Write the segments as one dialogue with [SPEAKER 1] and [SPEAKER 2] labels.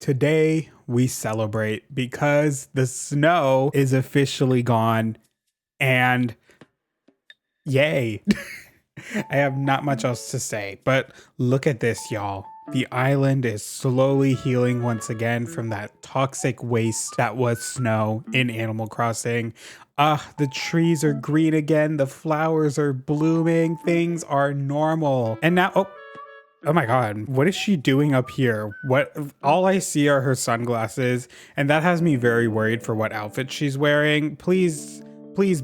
[SPEAKER 1] Today we celebrate because the snow is officially gone and yay. I have not much else to say, but look at this, y'all. The island is slowly healing once again from that toxic waste that was snow in Animal Crossing. The trees are green again, the flowers are blooming, things are normal. And now, oh my god, what is she doing up here? What? All I see are her sunglasses, and that has me very worried for what outfit she's wearing. Please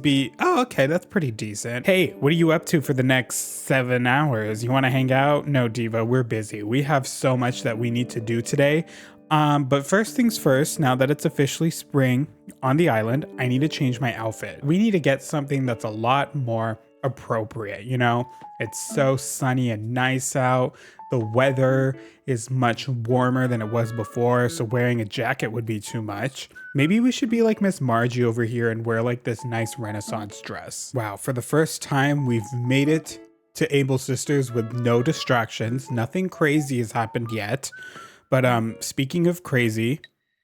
[SPEAKER 1] be. Oh, okay, that's pretty decent. Hey, what are you up to for the next 7 hours? You want to hang out? No, Diva, we're busy. We have so much that we need to do today. But first things first, now that it's officially spring on the island, I need to change my outfit. We need to get something that's a lot more appropriate, you know? It's so sunny and nice out. The weather is much warmer than it was before, so wearing a jacket would be too much. Maybe we should be like Miss Margie over here and wear like this nice Renaissance dress. Wow, for the first time, we've made it to Able Sisters with no distractions. Nothing crazy has happened yet. But speaking of crazy,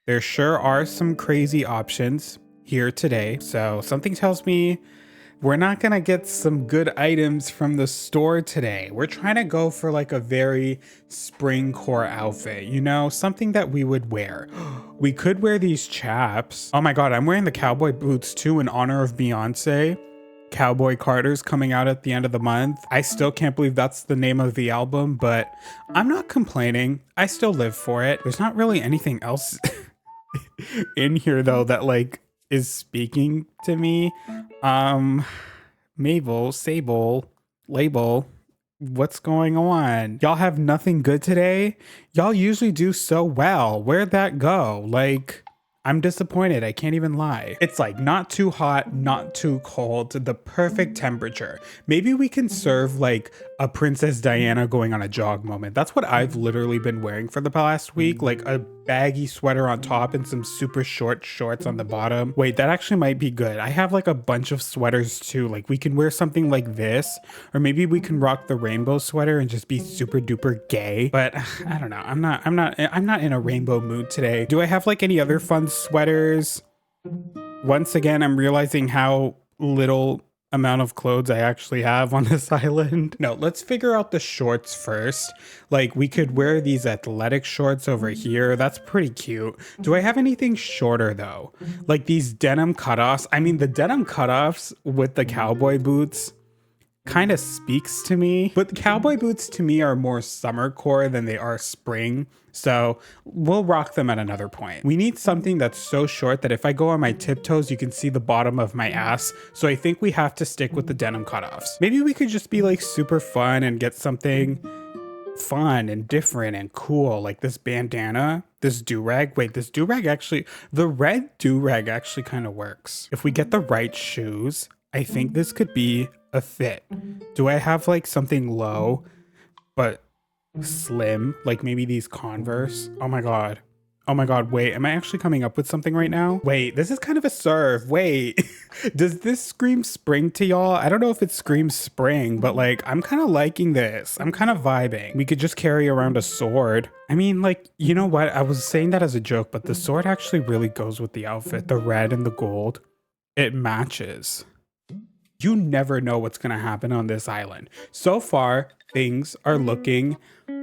[SPEAKER 1] there sure are some crazy options here today. So something tells me we're not gonna get some good items from the store today. We're trying to go for like a very spring core outfit, you know, something that we would wear. We could wear these chaps. Oh my god, I'm wearing the cowboy boots too in honor of Beyonce. Cowboy Carter's coming out at the end of the month. I still can't believe that's the name of the album, but I'm not complaining. I still live for it. There's not really anything else in here though that like is speaking to me. Mabel, Sable, Label, what's going on? Y'all have nothing good today? Y'all usually do so well. Where'd that go? Like, I'm disappointed. I can't even lie. It's like not too hot, not too cold, the perfect temperature. Maybe we can serve like a Princess Diana going on a jog moment. That's what I've literally been wearing for the past week. Like a baggy sweater on top and some super short shorts on the bottom. Wait, that actually might be good. I have like a bunch of sweaters too. Like we can wear something like this, or maybe we can rock the rainbow sweater and just be super duper gay. But I don't know. I'm not in a rainbow mood today. Do I have like any other fun sweaters? Once again, I'm realizing how little amount of clothes I actually have on this island. No, let's figure out the shorts first. Like we could wear these athletic shorts over here. That's pretty cute. Do I have anything shorter though? Like these denim cutoffs. I mean, the denim cutoffs with the cowboy boots kind of speaks to me, but the cowboy boots to me are more summer core than they are spring. So we'll rock them at another point. We need something that's so short that if I go on my tiptoes, you can see the bottom of my ass. So I think we have to stick with the denim cutoffs. Maybe we could just be like super fun and get something fun and different and cool, like this bandana, this do-rag. Wait, this do-rag actually, the red do-rag actually kind of works. If we get the right shoes, I think this could be a fit. Do I have like something low but slim, like maybe these Converse? Oh my god, wait, am I actually coming up with something right now? Wait, this is kind of a serve. Wait, does this scream spring to y'all? I don't know if it screams spring, but like I'm kind of liking this. I'm kind of vibing. We could just carry around a sword. I mean, like, you know what, I was saying that as a joke, but the sword actually really goes with the outfit. The red and the gold, it matches. You never know what's gonna happen on this island. So far, things are looking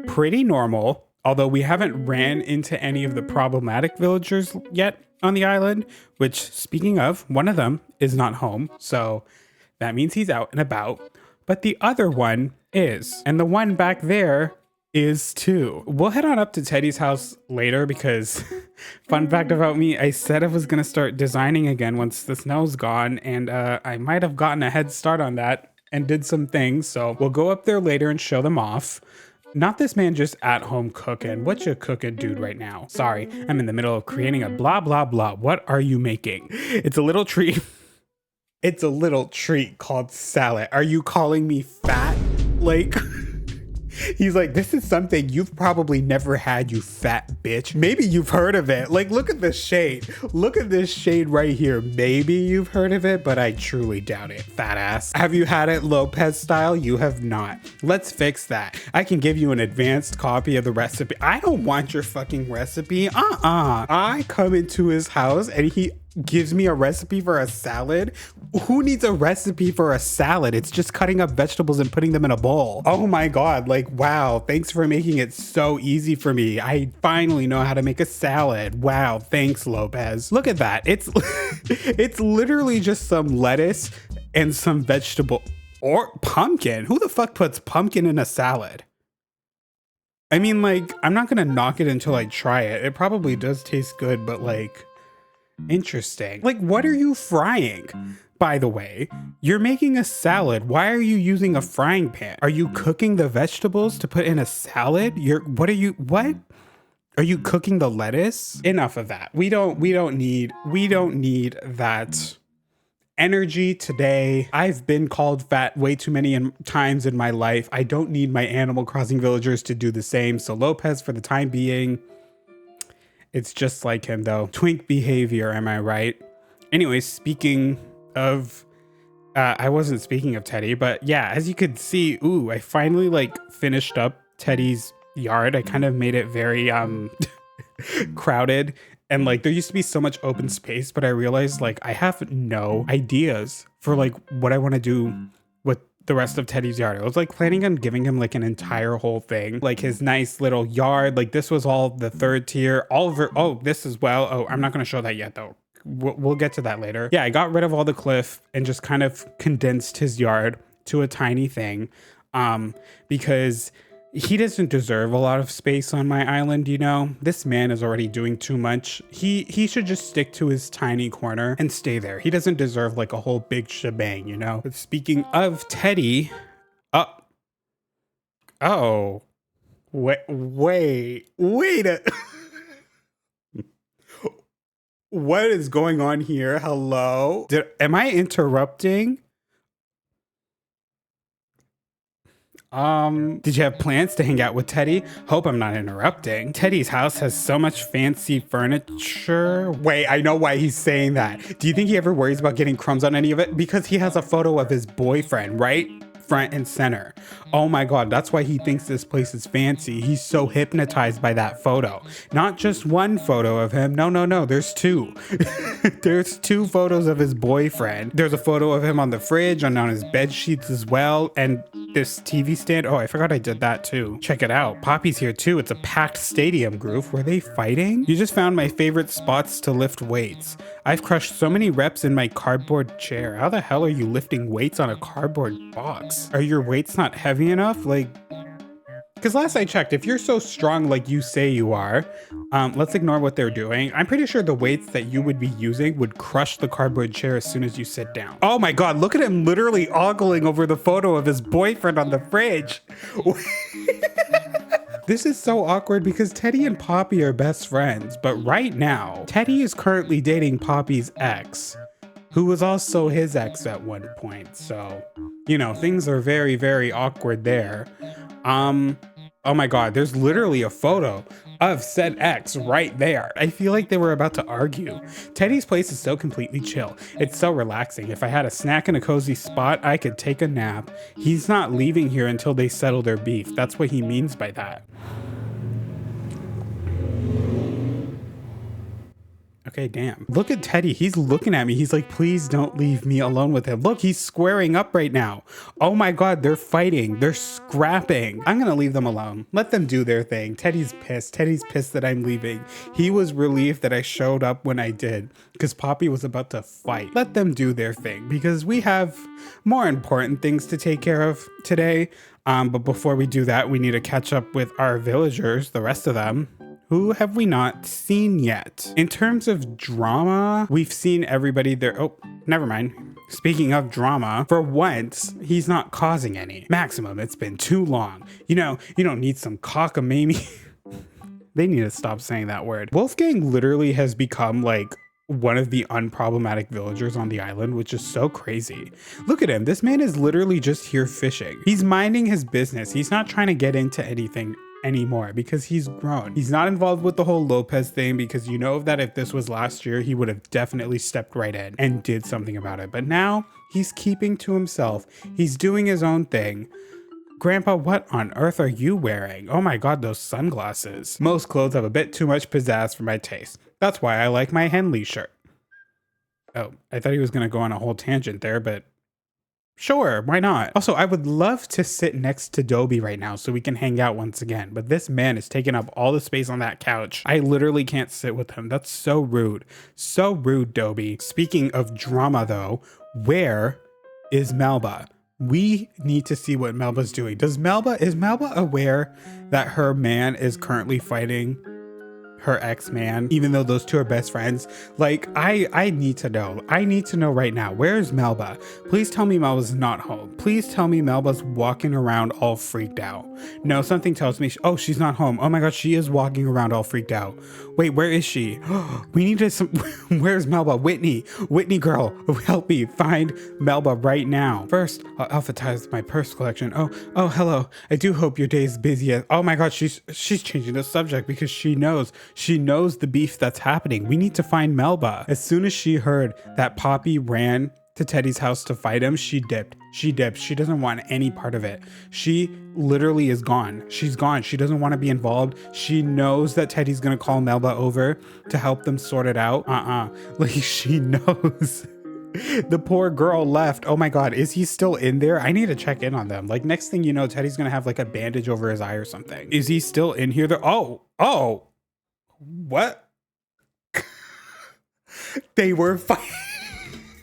[SPEAKER 1] pretty normal, although we haven't ran into any of the problematic villagers yet on the island, which, speaking of, one of them is not home, so that means he's out and about, but the other one is, and the one back there is too. We'll head on up to Teddy's house later because fun fact about me, I said I was gonna start designing again once the snow's gone, and I might have gotten a head start on that and did some things, so we'll go up there later and show them off. Not this man just at home cooking. What you cooking, dude, right now? Sorry, I'm in the middle of creating a blah blah blah. What are you making? It's a little treat. It's a little treat called salad. Are you calling me fat? Like He's like, this is something you've probably never had, you fat bitch. Maybe you've heard of it. Like, look at the shade. Look at this shade right here. Maybe you've heard of it, but I truly doubt it, fat ass. Have you had it Lopez style? You have not. Let's fix that. I can give you an advanced copy of the recipe. I don't want your fucking recipe. I come into his house and he gives me a recipe for a salad. Who needs a recipe for a salad? It's just cutting up vegetables and putting them in a bowl. Oh my God, like, wow, thanks for making it so easy for me. I finally know how to make a salad. Wow, thanks, Lopez. Look at that. It's it's literally just some lettuce and some vegetable or pumpkin. Who the fuck puts pumpkin in a salad? I mean, like, I'm not gonna knock it until I try it. It probably does taste good, but like, interesting. Like, what are you frying? By the way, you're making a salad. Why are you using a frying pan? Are you cooking the vegetables to put in a salad? What? Are you cooking the lettuce? Enough of that. We don't need that energy today. I've been called fat way too many times in my life. I don't need my Animal Crossing villagers to do the same. So Lopez, for the time being, it's just like him though. Twink behavior, am I right? Anyways, speaking of, I wasn't speaking of Teddy, but yeah, as you could see, ooh, I finally like finished up Teddy's yard. I kind of made it very crowded, and like there used to be so much open space, but I realized like I have no ideas for like what I want to do with the rest of Teddy's yard. I was like planning on giving him like an entire whole thing, like his nice little yard. Like this was all the third tier, oh, this as well. Oh, I'm not going to show that yet though. We'll get to that later. Yeah, I got rid of all the cliff and just kind of condensed his yard to a tiny thing, because he doesn't deserve a lot of space on my island, you know? This man is already doing too much. He should just stick to his tiny corner and stay there. He doesn't deserve like a whole big shebang, you know? But speaking of Teddy, wait a what is going on here? Hello? Am I interrupting? Did you have plans to hang out with Teddy? Hope I'm not interrupting. Teddy's house has so much fancy furniture. Wait, I know why he's saying that. Do you think he ever worries about getting crumbs on any of it? Because he has a photo of his boyfriend, right? Front and center. Oh my God, that's why he thinks this place is fancy. He's so hypnotized by that photo. Not just one photo of him. No, there's two. There's two photos of his boyfriend. There's a photo of him on the fridge and on his bed sheets as well. And this TV stand. Oh, I forgot I did that too. Check it out. Poppy's here too. It's a packed stadium, Groof. Were they fighting? You just found my favorite spots to lift weights. I've crushed so many reps in my cardboard chair. How the hell are you lifting weights on a cardboard box? Are your weights not heavy enough? Like, because last I checked, if you're so strong like you say you are, let's ignore what they're doing. I'm pretty sure the weights that you would be using would crush the cardboard chair as soon as you sit down. Oh my God, look at him literally ogling over the photo of his boyfriend on the fridge. This is so awkward because Teddy and Poppy are best friends, but right now, Teddy is currently dating Poppy's ex, who was also his ex at one point. So, you know, things are very, very awkward there. Oh my God, there's literally a photo of said ex right there. I feel like they were about to argue. Teddy's place is so completely chill. It's so relaxing. If I had a snack in a cozy spot, I could take a nap. He's not leaving here until they settle their beef. That's what he means by that. Okay, damn. Look at Teddy. He's looking at me. He's like, please don't leave me alone with him. Look, he's squaring up right now. Oh my God, they're fighting. They're scrapping. I'm gonna leave them alone. Let them do their thing. Teddy's pissed. Teddy's pissed that I'm leaving. He was relieved that I showed up when I did because Poppy was about to fight. Let them do their thing because we have more important things to take care of today. But before we do that, we need to catch up with our villagers, the rest of them. Who have we not seen yet? In terms of drama, we've seen everybody there. Oh, never mind. Speaking of drama, for once, he's not causing any. Maximum, it's been too long. You know, you don't need some cockamamie. They need to stop saying that word. Wolfgang literally has become like one of the unproblematic villagers on the island, which is so crazy. Look at him. This man is literally just here fishing. He's minding his business. He's not trying to get into anything anymore because he's grown. He's not involved with the whole Lopez thing because you know that if this was last year, he would have definitely stepped right in and did something about it. But now he's keeping to himself. He's doing his own thing. Grandpa, what on earth are you wearing? Oh my God, those sunglasses. Most clothes have a bit too much pizzazz for my taste. That's why I like my Henley shirt. Oh, I thought he was gonna go on a whole tangent there, but sure, why not? Also, I would love to sit next to Dobie right now so we can hang out once again, but this man is taking up all the space on that couch. I literally can't sit with him. That's so rude. So rude, Dobie. Speaking of drama though, where is Melba? We need to see what Melba's doing. Is Melba aware that her man is currently fighting her ex-man, even though those two are best friends? Like, I need to know. I need to know right now. Where is Melba? Please tell me Melba's not home. Please tell me Melba's walking around all freaked out. No, something tells me, oh, she's not home. Oh my God, she is walking around all freaked out. Wait, where is she? We need to, where's Melba? Whitney girl, help me find Melba right now. First, I'll alphabetize my purse collection. Oh, hello. I do hope your day is busy. Oh my God, she's changing the subject because she knows the beef that's happening. We need to find Melba. As soon as she heard that Papi ran to Teddy's house to fight him, she dipped. She doesn't want any part of it. She literally is gone. She's gone. She doesn't want to be involved. She knows that Teddy's gonna call Melba over to help them sort it out. Like, she knows. The poor girl left. Oh my God, is he still in there? I need to check in on them. Like, next thing you know, Teddy's gonna have like a bandage over his eye or something. Is he still in here? Oh, what? They were fighting.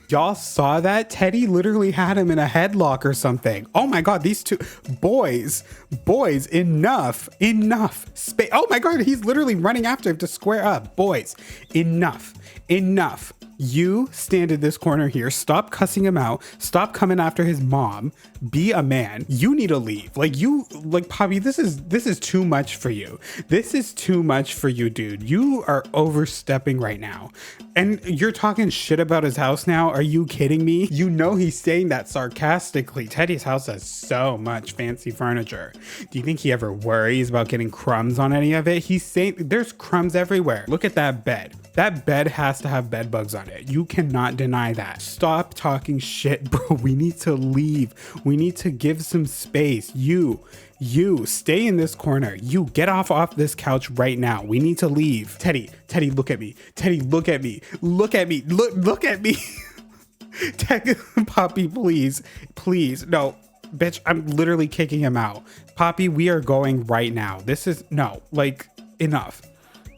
[SPEAKER 1] Y'all saw that? Teddy literally had him in a headlock or something. Oh my God, these two boys, enough. Oh my God, he's literally running after him to square up. Boys, enough. You stand in this corner here. Stop cussing him out. Stop coming after his mom. Be a man. You need to leave. Like, Papi, this is too much for you. This is too much for you, dude. You are overstepping right now. And you're talking shit about his house now? Are you kidding me? You know he's saying that sarcastically. Teddy's house has so much fancy furniture. Do you think he ever worries about getting crumbs on any of it? He's saying there's crumbs everywhere. Look at that bed. That bed has to have bed bugs on it. You cannot deny that. Stop talking shit, bro. We need to leave. We need to give some space. You stay in this corner. You get off this couch right now. We need to leave. Teddy, look at me. Teddy, look at me. Look at me. Look at me. Papi, please. No, bitch, I'm literally kicking him out. Papi, we are going right now. Enough.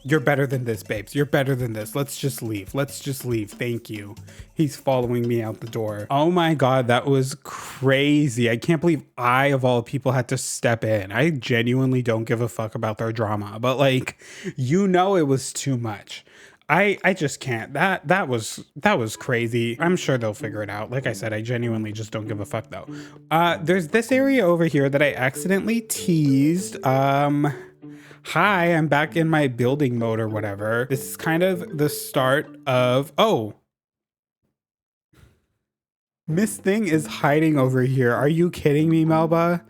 [SPEAKER 1] You're better than this, babes. You're better than this. Let's just leave. Thank you. He's following me out the door. Oh my God, that was crazy. I can't believe I, of all people, had to step in. I genuinely don't give a fuck about their drama, but like, it was too much. I just can't. That was crazy. I'm sure they'll figure it out. Like I said, I genuinely just don't give a fuck though. There's this area over here that I accidentally teased. Hi, I'm back in my building mode or whatever. This is kind of the start of, Miss Thing is hiding over here. Are you kidding me, Melba?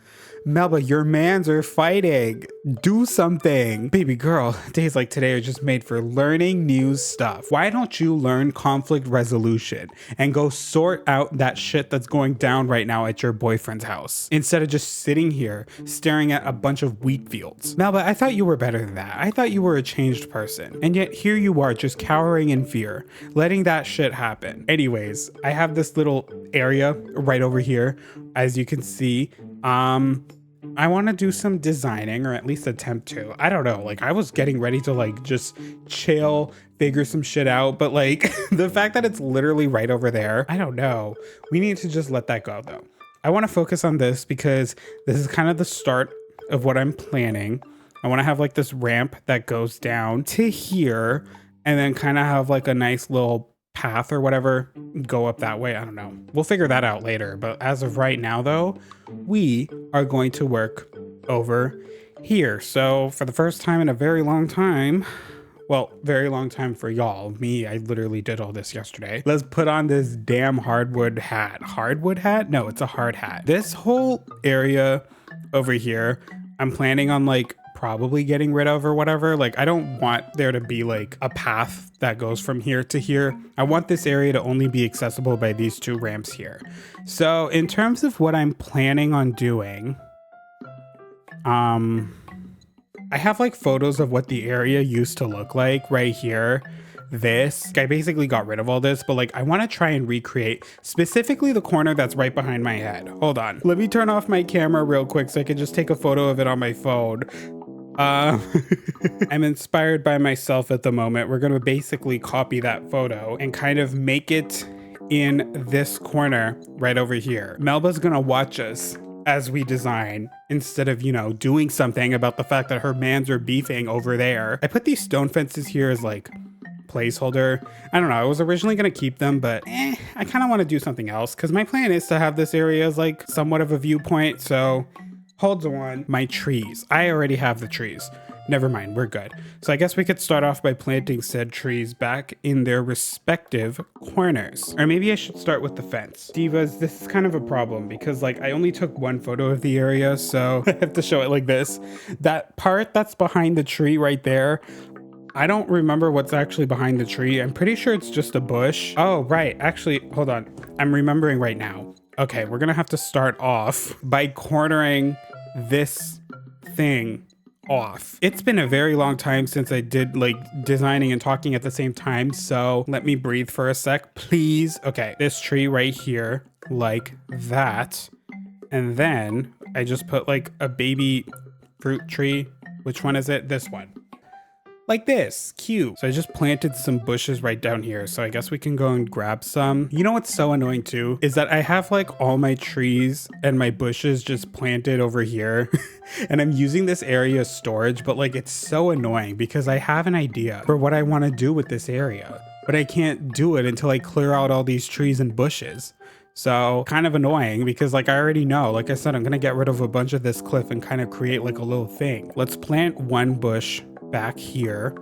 [SPEAKER 1] Melba, your mans are fighting. Do something. Baby girl, days like today are just made for learning new stuff. Why don't you learn conflict resolution and go sort out that shit that's going down right now at your boyfriend's house instead of just sitting here staring at a bunch of wheat fields? Melba, I thought you were better than that. I thought you were a changed person. And yet here you are just cowering in fear, letting that shit happen. Anyways, I have this little area right over here. As you can see, I want to do some designing, or at least attempt to. I don't know, like, I was getting ready to like just chill, figure some shit out, but like the fact that it's literally right over there, I don't know. We need to just let that go though. I want to focus on this because this is kind of the start of what I'm planning. I want to have like this ramp that goes down to here and then kind of have like a nice little path or whatever go up that way. I don't know. We'll figure that out later. But as of right now, though, we are going to work over here. So for the first time in a very long time, Well, very long time for y'all. Me, I literally did all this yesterday. Let's put on this damn hardwood hat. Hardwood hat? No, it's a hard hat. This whole area over here, I'm planning on like probably getting rid of or whatever. Like, I don't want there to be like a path that goes from here to here. I want this area to only be accessible by these two ramps here. So in terms of what I'm planning on doing, I have like photos of what the area used to look like right here. This, I basically got rid of all this, but like I want to try and recreate specifically the corner that's right behind my head. Hold on. Let me turn off my camera real quick so I can just take a photo of it on my phone. I'm inspired by myself at the moment. We're going to basically copy that photo and kind of make it in this corner right over here. Melba's going to watch us as we design instead of, you know, doing something about the fact that her mans are beefing over there. I put these stone fences here as like placeholder. I don't know. I was originally going to keep them, but I kind of want to do something else because my plan is to have this area as like somewhat of a viewpoint. So hold on. My trees. I already have the trees. Never mind, we're good. So I guess we could start off by planting said trees back in their respective corners. Or maybe I should start with the fence. Divas, this is kind of a problem because like I only took one photo of the area, so I have to show it like this. That part that's behind the tree right there, I don't remember what's actually behind the tree. I'm pretty sure it's just a bush. Oh, right. Actually, hold on. I'm remembering right now. Okay, we're gonna have to start off by cornering this thing off. It's been a very long time since I did like designing and talking at the same time, so let me breathe for a sec, please. Okay, this tree right here, like that. And then I just put like a baby fruit tree. Which one is it? This one. Like this, cute. So I just planted some bushes right down here. So I guess we can go and grab some. You know what's so annoying too? Is that I have like all my trees and my bushes just planted over here. And I'm using this area as storage, but like it's so annoying because I have an idea for what I want to do with this area, but I can't do it until I clear out all these trees and bushes. So kind of annoying because like I already know, like I said, I'm going to get rid of a bunch of this cliff and kind of create like a little thing. Let's plant one bush back here.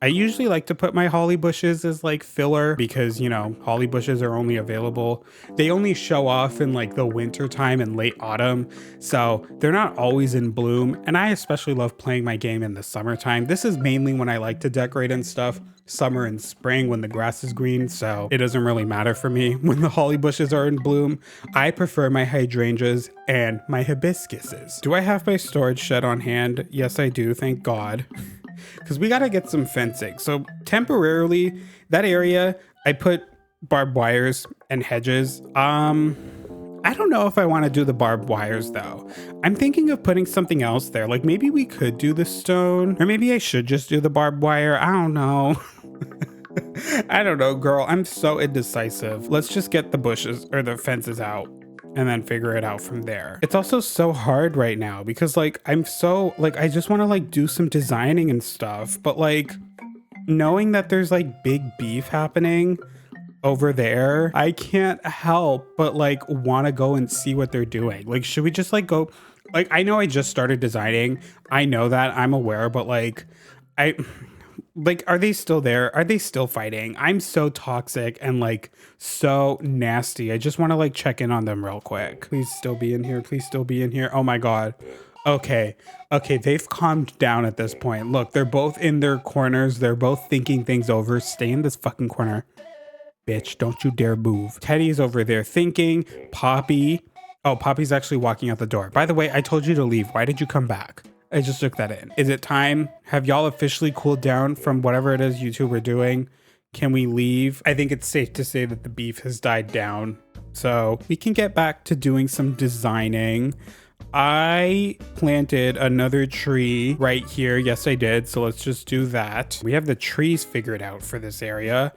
[SPEAKER 1] I usually like to put my holly bushes as like filler because, you know, holly bushes are only available. They only show off in like the winter time and late autumn. So they're not always in bloom. And I especially love playing my game in the summertime. This is mainly when I like to decorate and stuff. Summer and spring when the grass is green, so it doesn't really matter for me when the holly bushes are in bloom. I prefer my hydrangeas and my hibiscuses. Do I have my storage shed on hand? Yes, I do, thank God. Because we gotta get some fencing. So temporarily, that area, I put barbed wires and hedges. I don't know if I want to do the barbed wires though. I'm thinking of putting something else there. Like maybe we could do the stone, or maybe I should just do the barbed wire. I don't know. I don't know, girl. I'm so indecisive. Let's just get the bushes or the fences out and then figure it out from there. It's also so hard right now because like I'm so like I just want to like do some designing and stuff, but like knowing that there's like big beef happening over there, I can't help but like want to go and see what they're doing. Like, should we just like go? Like, I know I just started designing. I know that, I'm aware, but like are they still there? Are they still fighting? I'm so toxic and like so nasty. I just want to like check in on them real quick. Please still be in here. Please still be in here. Oh my God. Okay. Okay. They've calmed down at this point. Look, they're both in their corners. They're both thinking things over. Stay in this fucking corner. Bitch, don't you dare move. Teddy's over there thinking. Papi. Oh, Papi's actually walking out the door. By the way, I told you to leave. Why did you come back? I just took that in. Is it time? Have y'all officially cooled down from whatever it is you two were doing? Can we leave? I think it's safe to say that the beef has died down. So we can get back to doing some designing. I planted another tree right here. Yes, I did. So let's just do that. We have the trees figured out for this area.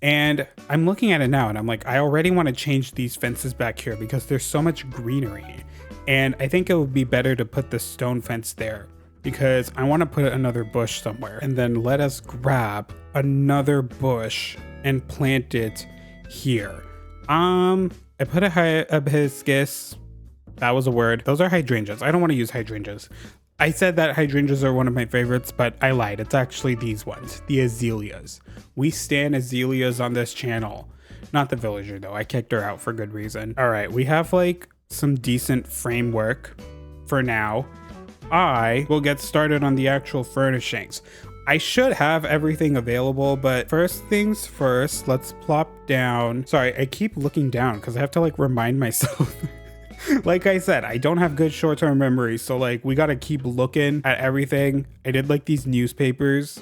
[SPEAKER 1] And I'm looking at it now and I'm like, I already want to change these fences back here because there's so much greenery. And I think it would be better to put the stone fence there because I want to put another bush somewhere. And then let us grab another bush and plant it here. I put a hibiscus. That was a word. Those are hydrangeas. I don't want to use hydrangeas. I said that hydrangeas are one of my favorites, but I lied. It's actually these ones, the azaleas. We stan azaleas on this channel. Not the villager though, I kicked her out for good reason. All right, we have like some decent framework for now. I will get started on the actual furnishings. I should have everything available, but first things first, let's plop down. Sorry, I keep looking down because I have to like remind myself. Like I said, I don't have good short-term memory, so like we gotta keep looking at everything. I did like these newspapers,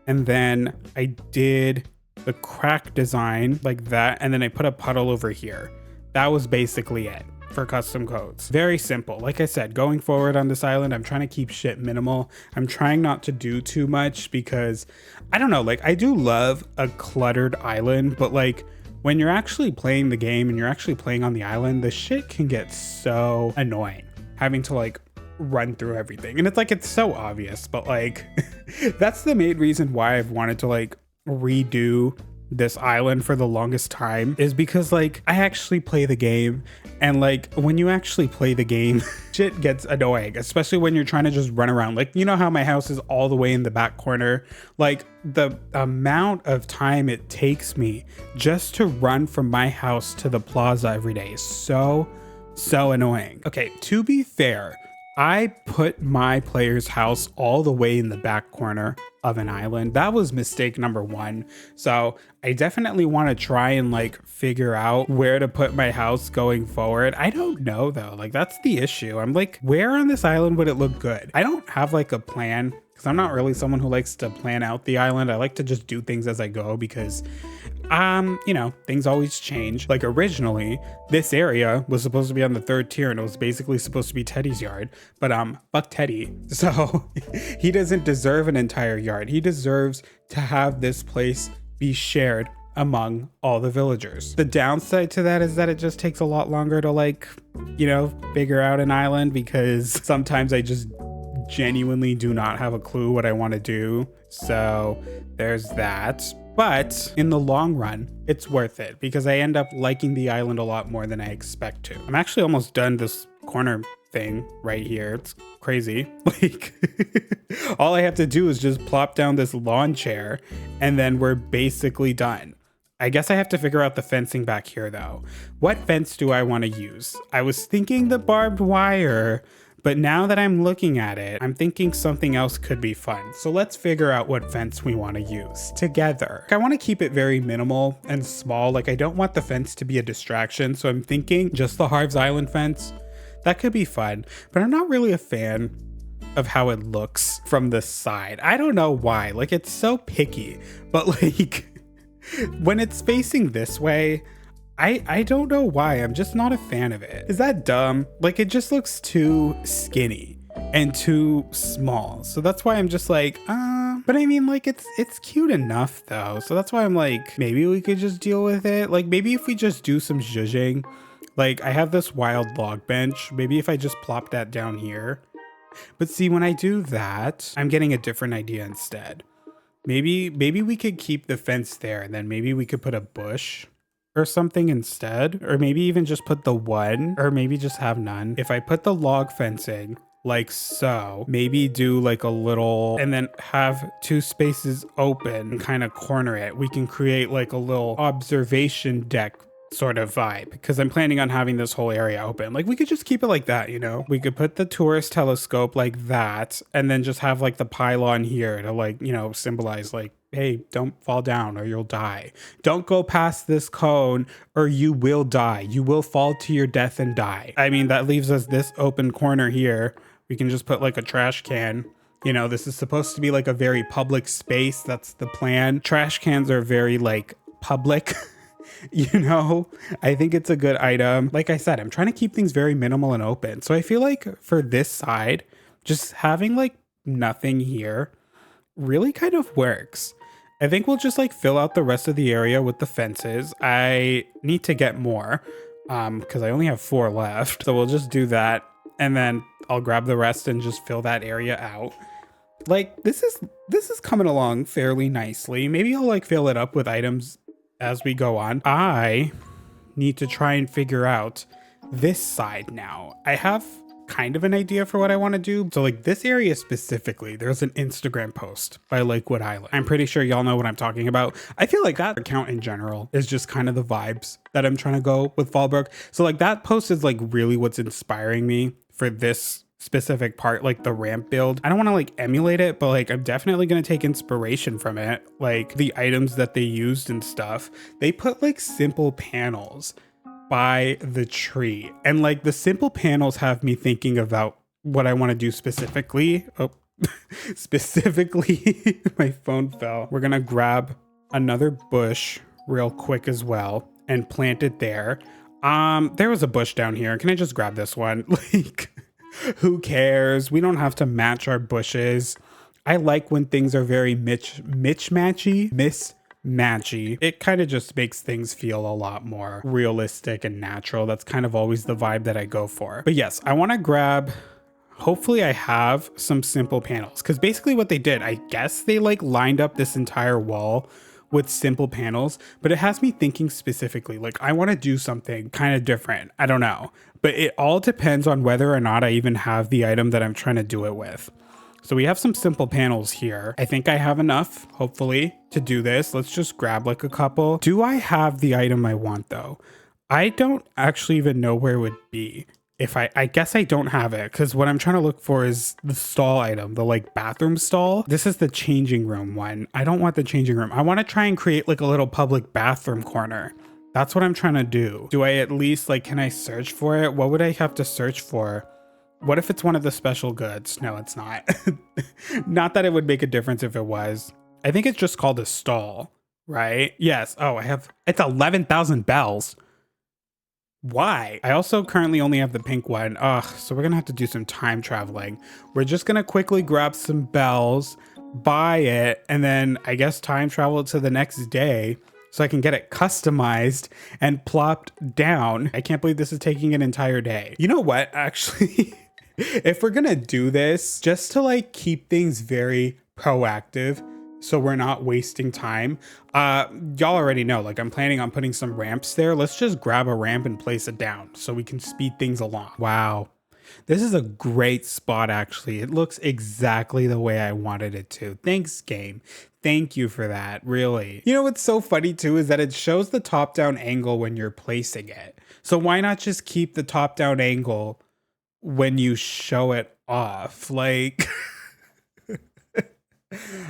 [SPEAKER 1] and then I did the crack design like that, and then I put a puddle over here. That was basically it for custom codes. Very simple. Like I said, going forward on this island, I'm trying to keep shit minimal. I'm trying not to do too much because I don't know, like I do love a cluttered island, but like when you're actually playing the game and you're actually playing on the island, the shit can get so annoying having to like run through everything. And it's like, it's so obvious, but like that's the main reason why I've wanted to like redo this island for the longest time, is because like I actually play the game, and like when you actually play the game shit gets annoying, especially when you're trying to just run around. Like, you know how my house is all the way in the back corner? Like the amount of time it takes me just to run from my house to the plaza every day is so annoying. Okay, to be fair, I put my player's house all the way in the back corner of an island. That was mistake number one. So I definitely want to try and like figure out where to put my house going forward. I don't know though, like that's the issue. I'm like, where on this island would it look good? I don't have like a plan because I'm not really someone who likes to plan out the island. I like to just do things as I go because you know, things always change. Like originally, this area was supposed to be on the 3rd tier and it was basically supposed to be Teddy's yard, but fuck Teddy. So he doesn't deserve an entire yard. He deserves to have this place be shared among all the villagers. The downside to that is that it just takes a lot longer to like, you know, figure out an island because sometimes I just genuinely do not have a clue what I want to do. So there's that. But in the long run, it's worth it because I end up liking the island a lot more than I expect to. I'm actually almost done this corner thing right here. It's crazy. Like all I have to do is just plop down this lawn chair and then we're basically done. I guess I have to figure out the fencing back here though. What fence do I want to use? I was thinking the barbed wire, but now that I'm looking at it, I'm thinking something else could be fun. So let's figure out what fence we want to use together. I want to keep it very minimal and small. Like I don't want the fence to be a distraction. So I'm thinking just the Harv's Island fence. That could be fun, but I'm not really a fan of how it looks from the side. I don't know why. Like it's so picky, but like when it's facing this way, I don't know why. I'm just not a fan of it. Is that dumb? Like it just looks too skinny and too small. So that's why I'm just like, but I mean like it's cute enough though. So that's why I'm like, maybe we could just deal with it. Like maybe if we just do some zhuzhing, like I have this wild log bench. Maybe if I just plop that down here. But see, when I do that, I'm getting a different idea instead. Maybe we could keep the fence there and then maybe we could put a bush or something instead, or maybe even just put the one, or maybe just have none. If I put the log fencing like so, maybe do like a little and then have 2 spaces open and kind of corner it, we can create like a little observation deck sort of vibe because I'm planning on having this whole area open. Like we could just keep it like that, you know? We could put the tourist telescope like that and then just have like the pylon here to like, you know, symbolize like, hey, don't fall down or you'll die. Don't go past this cone or you will die. You will fall to your death and die. I mean, that leaves us this open corner here. We can just put like a trash can. You know, this is supposed to be like a very public space. That's the plan. Trash cans are very like public. You know, I think it's a good item. Like I said, I'm trying to keep things very minimal and open. So I feel like for this side, just having like nothing here really kind of works. I think we'll just like fill out the rest of the area with the fences. I need to get more because I only have 4 left. So we'll just do that. And then I'll grab the rest and just fill that area out. Like this is coming along fairly nicely. Maybe I'll like fill it up with items as we go on. I need to try and figure out this side now. I have kind of an idea for what I want to do. So like this area specifically, there's an Instagram post by Lakewood Island. I'm pretty sure y'all know what I'm talking about. I feel like that account in general is just kind of the vibes that I'm trying to go with Fallbrook. So like that post is like really what's inspiring me for this specific part, like the ramp build. I don't want to like emulate it, but like I'm definitely going to take inspiration from it. Like the items that they used and stuff, they put like simple panels by the tree, and like the simple panels have me thinking about what I want to do specifically. Oh, specifically, my phone fell. We're gonna grab another bush real quick as well and plant it there. There was a bush down here. Can I just grab this one? Like, who cares? We don't have to match our bushes. I like when things are very mismatchy. It kind of just makes things feel a lot more realistic and natural. That's kind of always the vibe that I go for. But yes, I want to grab, hopefully I have some simple panels, because basically what they did, I guess they like lined up this entire wall with simple panels, but it has me thinking specifically, like I want to do something kind of different. I don't know, but it all depends on whether or not I even have the item that I'm trying to do it with. So we have some simple panels here. I think I have enough, hopefully, to do this. Let's just grab like a couple. Do I have the item I want though? I don't actually even know where it would be. If I guess I don't have it, because what I'm trying to look for is the stall item, the like bathroom stall. This is the changing room one. I don't want the changing room. I want to try and create like a little public bathroom corner. That's what I'm trying to do. Do I at least like, can I search for it? What would I have to search for? What if it's one of the special goods? No, it's not. Not that it would make a difference if it was. I think it's just called a stall, right? Yes. Oh, it's 11,000 bells. Why? I also currently only have the pink one. Ugh, so we're gonna have to do some time traveling. We're just gonna quickly grab some bells, buy it, and then I guess time travel to the next day so I can get it customized and plopped down. I can't believe this is taking an entire day. You know what, actually? If we're gonna do this, just to like keep things very proactive, so we're not wasting time. Y'all already know, like I'm planning on putting some ramps there. Let's just grab a ramp and place it down so we can speed things along. Wow. This is a great spot, actually. It looks exactly the way I wanted it to. Thanks, game. Thank you for that, really. You know what's so funny too is that it shows the top-down angle when you're placing it. So why not just keep the top-down angle when you show it off? Like...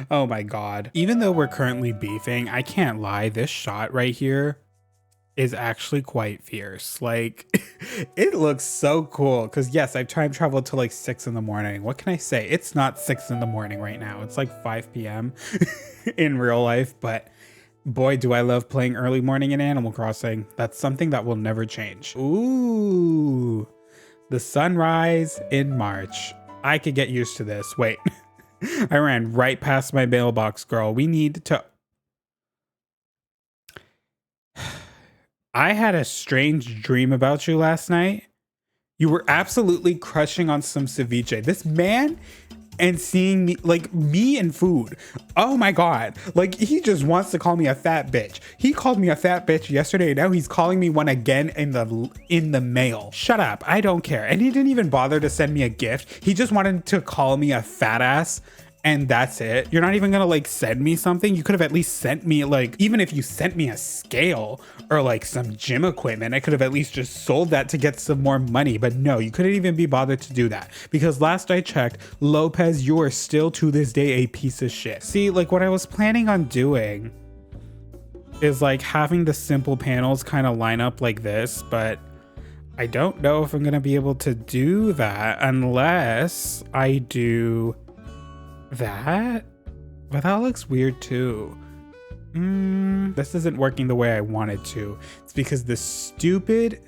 [SPEAKER 1] Oh my god. Even though we're currently beefing, I can't lie, this shot right here is actually quite fierce. Like, it looks so cool. Because yes, I've time traveled to like 6 in the morning. What can I say? It's not 6 in the morning right now. It's like 5 p.m. in real life. But boy, do I love playing early morning in Animal Crossing. That's something that will never change. Ooh, the sunrise in March. I could get used to this. Wait. I ran right past my mailbox, girl. We need to... I had a strange dream about you last night. You were absolutely crushing on some ceviche. This man and seeing me, like me and food. Oh my God. Like he just wants to call me a fat bitch. He called me a fat bitch yesterday. Now he's calling me one again in the mail. Shut up. I don't care. And he didn't even bother to send me a gift. He just wanted to call me a fat ass. And that's it. You're not even gonna like send me something. You could have at least sent me like, even if you sent me a scale or like some gym equipment, I could have at least just sold that to get some more money. But no, you couldn't even be bothered to do that, because last I checked, Lopez, you are still to this day a piece of shit. See, like what I was planning on doing is like having the simple panels kind of line up like this, but I don't know if I'm gonna be able to do that unless I do that. But that looks weird too. This isn't working the way I wanted to. It's because the stupid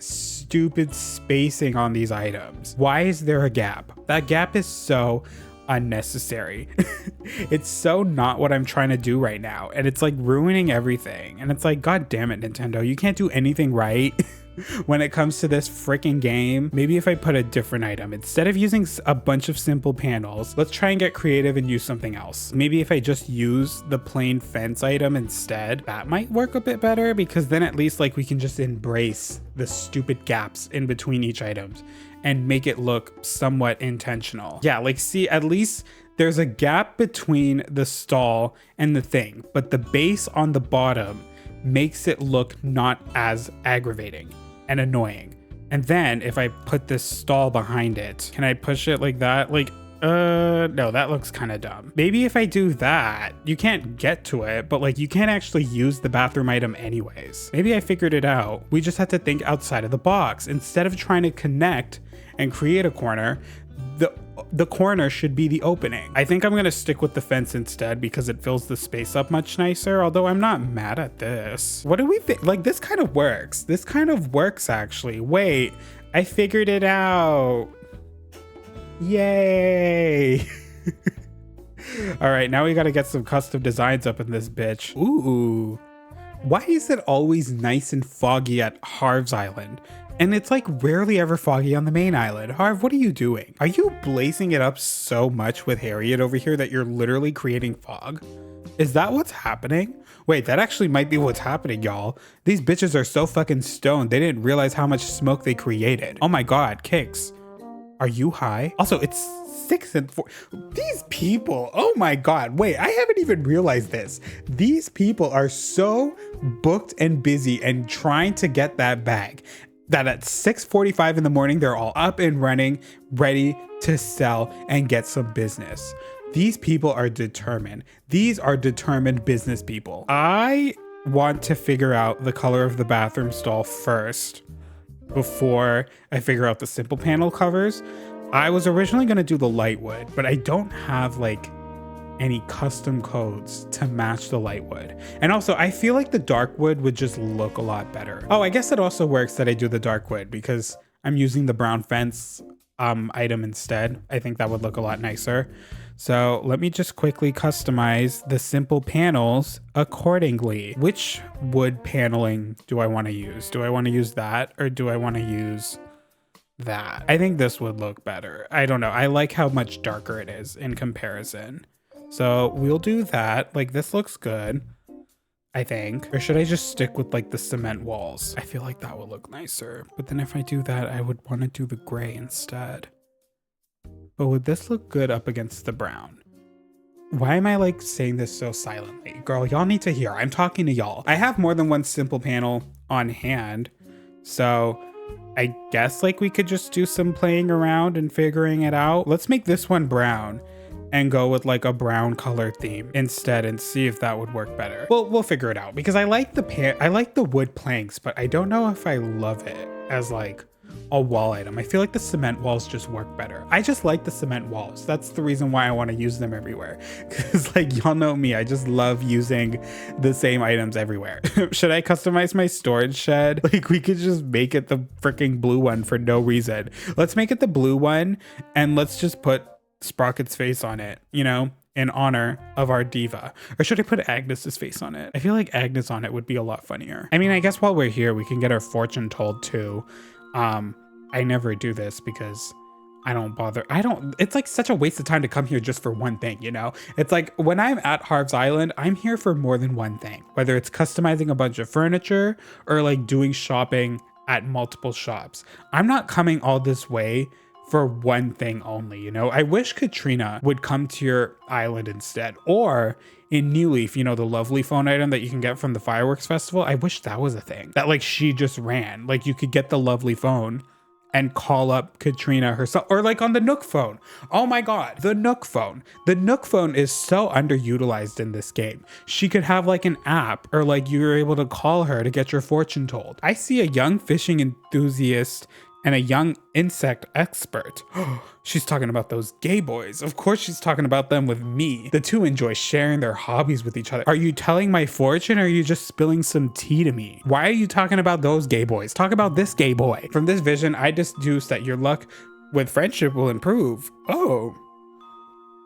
[SPEAKER 1] spacing on these items. Why is there a gap? That gap is so unnecessary. It's so not what I'm trying to do right now, and it's like ruining everything. And it's like, god damn it, Nintendo, you can't do anything right. When it comes to this freaking game. Maybe if I put a different item instead of using a bunch of simple panels, let's try and get creative and use something else. Maybe if I just use the plain fence item instead, that might work a bit better, because then at least like we can just embrace the stupid gaps in between each items and make it look somewhat intentional. Yeah, like see, at least there's a gap between the stall and the thing, but the base on the bottom makes it look not as aggravating and annoying. And then if I put this stall behind it, can I push it like that? Like, no, that looks kind of dumb. Maybe if I do that, you can't get to it, but like you can't actually use the bathroom item anyways. Maybe I figured it out. We just had to think outside of the box. Instead of trying to connect and create a corner, the corner should be the opening. I think I'm gonna stick with the fence instead because it fills the space up much nicer, although I'm not mad at this. What do we think? Like, this kind of works. This kind of works actually. Wait, I figured it out. Yay. All right, now we gotta get some custom designs up in this bitch. Ooh, why is it always nice and foggy at Harv's Island? And it's like rarely ever foggy on the main island. Harv, what are you doing? Are you blazing it up so much with Harriet over here that you're literally creating fog? Is that what's happening? Wait, that actually might be what's happening, y'all. These bitches are so fucking stoned, they didn't realize how much smoke they created. Oh my God, Kicks. Are you high? Also, it's 6 and 4. These people, oh my God. Wait, I haven't even realized this. These people are so booked and busy and trying to get that bag that at 6:45 in the morning, they're all up and running, ready to sell and get some business. These people are determined. These are determined business people. I want to figure out the color of the bathroom stall first before I figure out the simple panel covers. I was originally going to do the light wood, but I don't have like any custom codes to match the light wood. And also I feel like the dark wood would just look a lot better. Oh, I guess it also works that I do the dark wood because I'm using the brown fence item instead. I think that would look a lot nicer. So let me just quickly customize the simple panels accordingly. Which wood paneling do I want to use? Do I want to use that or do I want to use that? I think this would look better. I don't know. I like how much darker it is in comparison. So we'll do that. Like, this looks good, I think. Or should I just stick with like the cement walls? I feel like that would look nicer. But then if I do that, I would want to do the gray instead. But would this look good up against the brown? Why am I like saying this so silently? Girl, y'all need to hear. I'm talking to y'all. I have more than one simple panel on hand. So I guess like we could just do some playing around and figuring it out. Let's make this one brown and go with like a brown color theme instead and see if that would work better. Well, we'll figure it out because I like the wood planks, but I don't know if I love it as like a wall item. I feel like the cement walls just work better. I just like the cement walls. That's the reason why I want to use them everywhere. Because like y'all know me, I just love using the same items everywhere. Should I customize my storage shed? Like we could just make it the freaking blue one for no reason. Let's make it the blue one and let's just put Sprocket's face on it, you know, in honor of our diva. Or should I put Agnes's face on it? I feel like Agnes on it would be a lot funnier. I mean, I guess while we're here, we can get our fortune told too. I never do this because I don't bother. It's like such a waste of time to come here just for one thing, you know? It's like when I'm at Harv's Island, I'm here for more than one thing, whether it's customizing a bunch of furniture or like doing shopping at multiple shops. I'm not coming all this way for one thing only, you know? I wish Katrina would come to your island instead, or in New Leaf, you know, the lovely phone item that you can get from the fireworks festival. I wish that was a thing that like she just ran. Like you could get the lovely phone and call up Katrina herself, or like on the Nook phone. Oh my God, the Nook phone. The Nook phone is so underutilized in this game. She could have like an app, or like you're able to call her to get your fortune told. I see a young fishing enthusiast and a young insect expert. She's talking about those gay boys. Of course she's talking about them with me. The two enjoy sharing their hobbies with each other. Are you telling my fortune or are you just spilling some tea to me? Why are you talking about those gay boys? Talk about this gay boy. From this vision, I deduce that your luck with friendship will improve. Oh,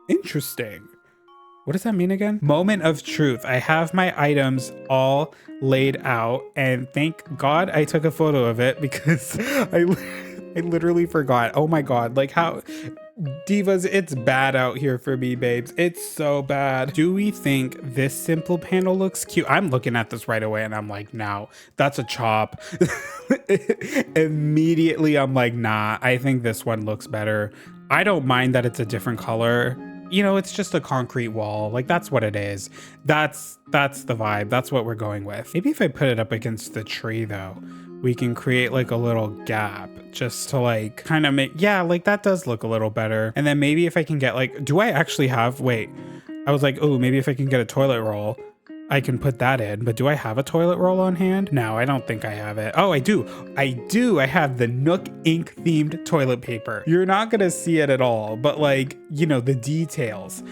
[SPEAKER 1] interesting. What does that mean again? Moment of truth. I have my items all laid out and thank God I took a photo of it because I literally forgot. Oh my God, like how Divas, it's bad out here for me, babes. It's so bad. Do we think this simple panel looks cute? I'm looking at this right away and I'm like, no, that's a chop. Immediately, I'm like, nah, I think this one looks better. I don't mind that it's a different color. You know, it's just a concrete wall. Like, that's what it is. That's the vibe. That's what we're going with. Maybe if I put it up against the tree though, we can create like a little gap just to like kind of make, yeah, like that does look a little better. And then maybe if I can get like, do I actually have, wait, I was like, oh, maybe if I can get a toilet roll, I can put that in, but do I have a toilet roll on hand? No, I don't think I have it. Oh, I do. I have the Nook ink themed toilet paper. You're not gonna see it at all, but like, you know, the details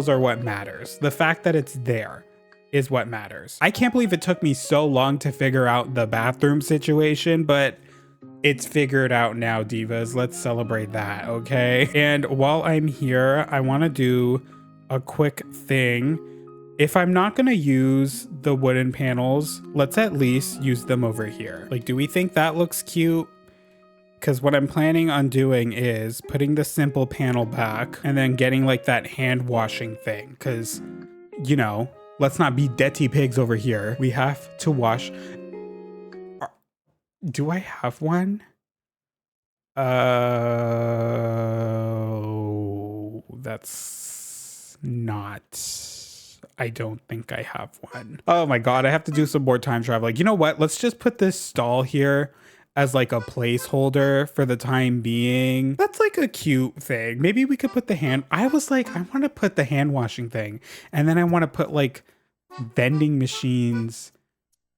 [SPEAKER 1] are what matters. The fact that it's there is what matters. I can't believe it took me so long to figure out the bathroom situation, but it's figured out now, divas. Let's celebrate that, okay? And while I'm here, I want to do a quick thing. If I'm not gonna use the wooden panels, let's at least use them over here. Like, do we think that looks cute? Because what I'm planning on doing is putting the simple panel back and then getting like that hand washing thing. Because, you know, let's not be dirty pigs over here. We have to wash. Do I have one? That's not... I don't think I have one. Oh my God, I have to do some more time travel. Like, you know what? Let's just put this stall here as like a placeholder for the time being. That's like a cute thing. Maybe we could put the hand, I was like, I want to put the hand washing thing. And then I want to put like vending machines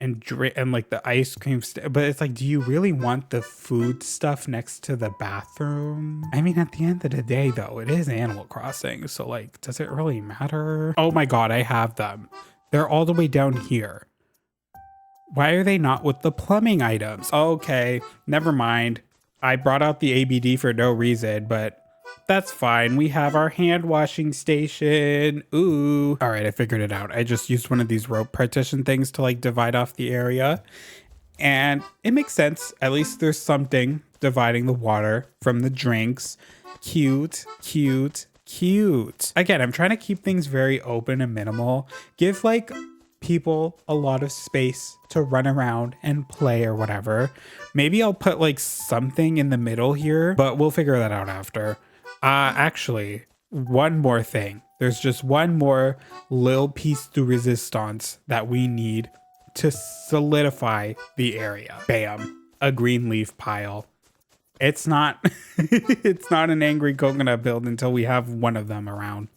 [SPEAKER 1] and like the ice cream but it's like, do you really want the food stuff next to the bathroom? I mean, at the end of the day though, it is Animal Crossing, so like, does it really matter? Oh my God, I have them. They're all the way down here. Why are they not with the plumbing items? Okay, never mind. I brought out the ABD for no reason, but that's fine. We have our hand washing station. Ooh. All right, I figured it out. I just used one of these rope partition things to like divide off the area. And it makes sense. At least there's something dividing the water from the drinks. Cute, cute, cute. Again, I'm trying to keep things very open and minimal. Give like people a lot of space to run around and play or whatever. Maybe I'll put like something in the middle here, but we'll figure that out after. Actually, one more thing. There's just one more little piece de resistance that we need to solidify the area. Bam, a green leaf pile. It's not, it's not an angry coconut build until we have one of them around.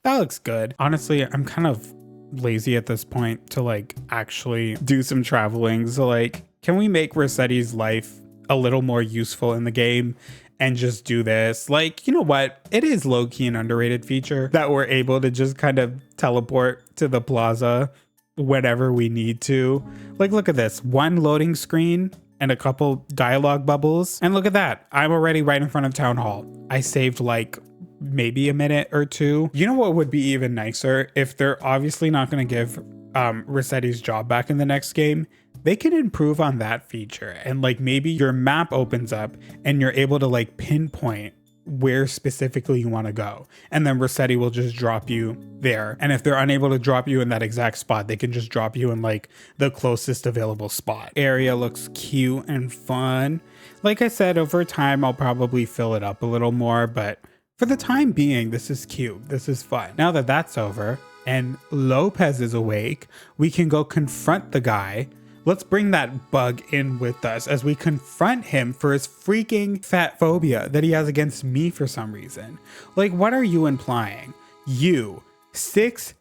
[SPEAKER 1] That looks good. Honestly, I'm kind of lazy at this point to like actually do some traveling. So like, can we make Rossetti's life a little more useful in the game and just do this? Like, you know what? It is low-key an underrated feature that we're able to just kind of teleport to the plaza whenever we need to. Like, look at this. One loading screen and a couple dialogue bubbles. And look at that. I'm already right in front of Town Hall. I saved like maybe a minute or two. You know what would be even nicer? If they're obviously not going to give Rossetti's job back in the next game, they can improve on that feature. And like maybe your map opens up and you're able to like pinpoint where specifically you want to go. And then Rossetti will just drop you there. And if they're unable to drop you in that exact spot, they can just drop you in like the closest available spot. Area looks cute and fun. Like I said, over time, I'll probably fill it up a little more, but for the time being, this is cute. This is fun. Now that that's over and Lopez is awake, we can go confront the guy. Let's bring that bug in with us as we confront him for his freaking fat phobia that he has against me for some reason. Like, what are you implying? You, 6,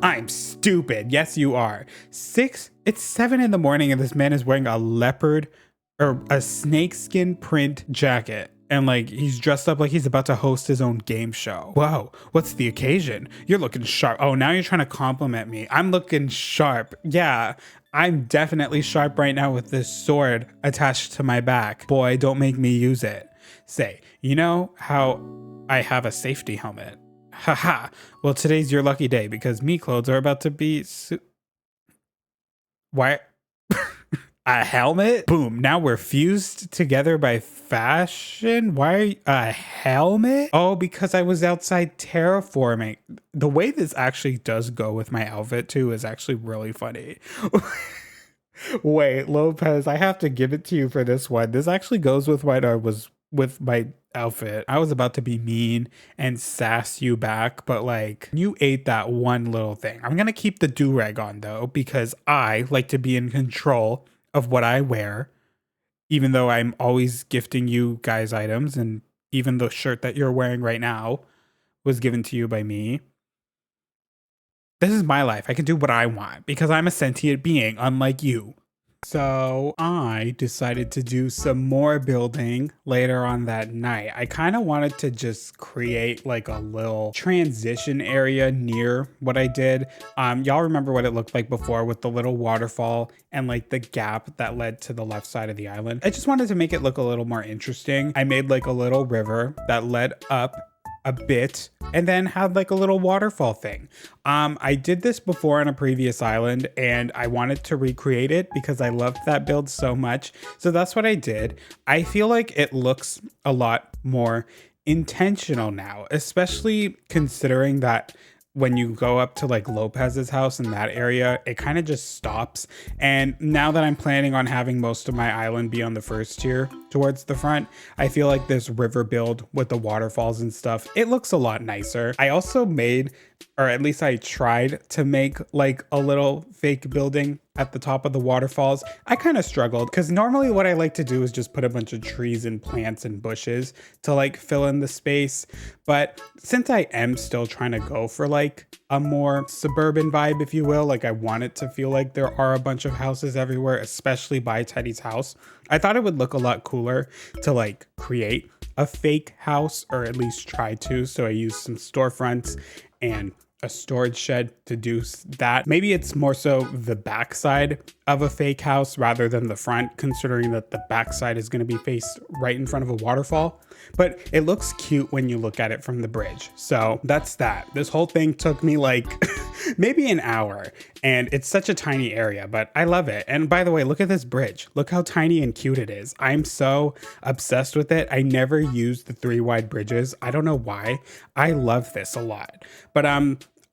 [SPEAKER 1] I'm stupid. Yes, you are. 6, it's 7 in the morning and this man is wearing a leopard or a snakeskin print jacket. And like, he's dressed up like he's about to host his own game show. Whoa, what's the occasion? You're looking sharp. Oh, now you're trying to compliment me. I'm looking sharp. Yeah, I'm definitely sharp right now with this sword attached to my back. Boy, don't make me use it. Say, you know how I have a safety helmet? Haha. Well, today's your lucky day because me clothes are about to be... Why? A helmet? Boom. Now we're fused together by fashion. Why a helmet? Oh, because I was outside terraforming. The way this actually does go with my outfit too is actually really funny. Wait, Lopez, I have to give it to you for this one. This actually goes with what I was with my outfit. I was about to be mean and sass you back, but like you ate that one little thing. I'm gonna keep the do-rag on though, because I like to be in control of what I wear, even though I'm always gifting you guys items, and even the shirt that you're wearing right now was given to you by me. This is my life. I can do what I want because I'm a sentient being, unlike you. So I decided to do some more building later on that night. I kind of wanted to just create like a little transition area near what I did. Y'all remember what it looked like before with the little waterfall and like the gap that led to the left side of the island. I just wanted to make it look a little more interesting. I made like a little river that led up a bit and then had like a little waterfall thing. I did this before on a previous island and I wanted to recreate it because I loved that build so much. So that's what I did. I feel like it looks a lot more intentional now, especially considering that when you go up to like Lopez's house in that area, it kind of just stops. And now that I'm planning on having most of my island be on the first tier towards the front, I feel like this river build with the waterfalls and stuff, it looks a lot nicer. I also made, or at least I tried to make like a little fake building at the top of the waterfalls. I kind of struggled because normally what I like to do is just put a bunch of trees and plants and bushes to like fill in the space. But since I am still trying to go for like a more suburban vibe, if you will, like I want it to feel like there are a bunch of houses everywhere, especially by Teddy's house, I thought it would look a lot cooler to like create a fake house, or at least try to. So I used some storefronts and a storage shed to do that. Maybe it's more so the backside of a fake house rather than the front, considering that the backside is going to be faced right in front of a waterfall. But it looks cute when you look at it from the bridge. So that's that. This whole thing took me like maybe an hour, and it's such a tiny area, but I love it. And by the way, look at this bridge. Look how tiny and cute it is. I'm so obsessed with it. I never used the 3 wide bridges. I don't know why. I love this a lot. But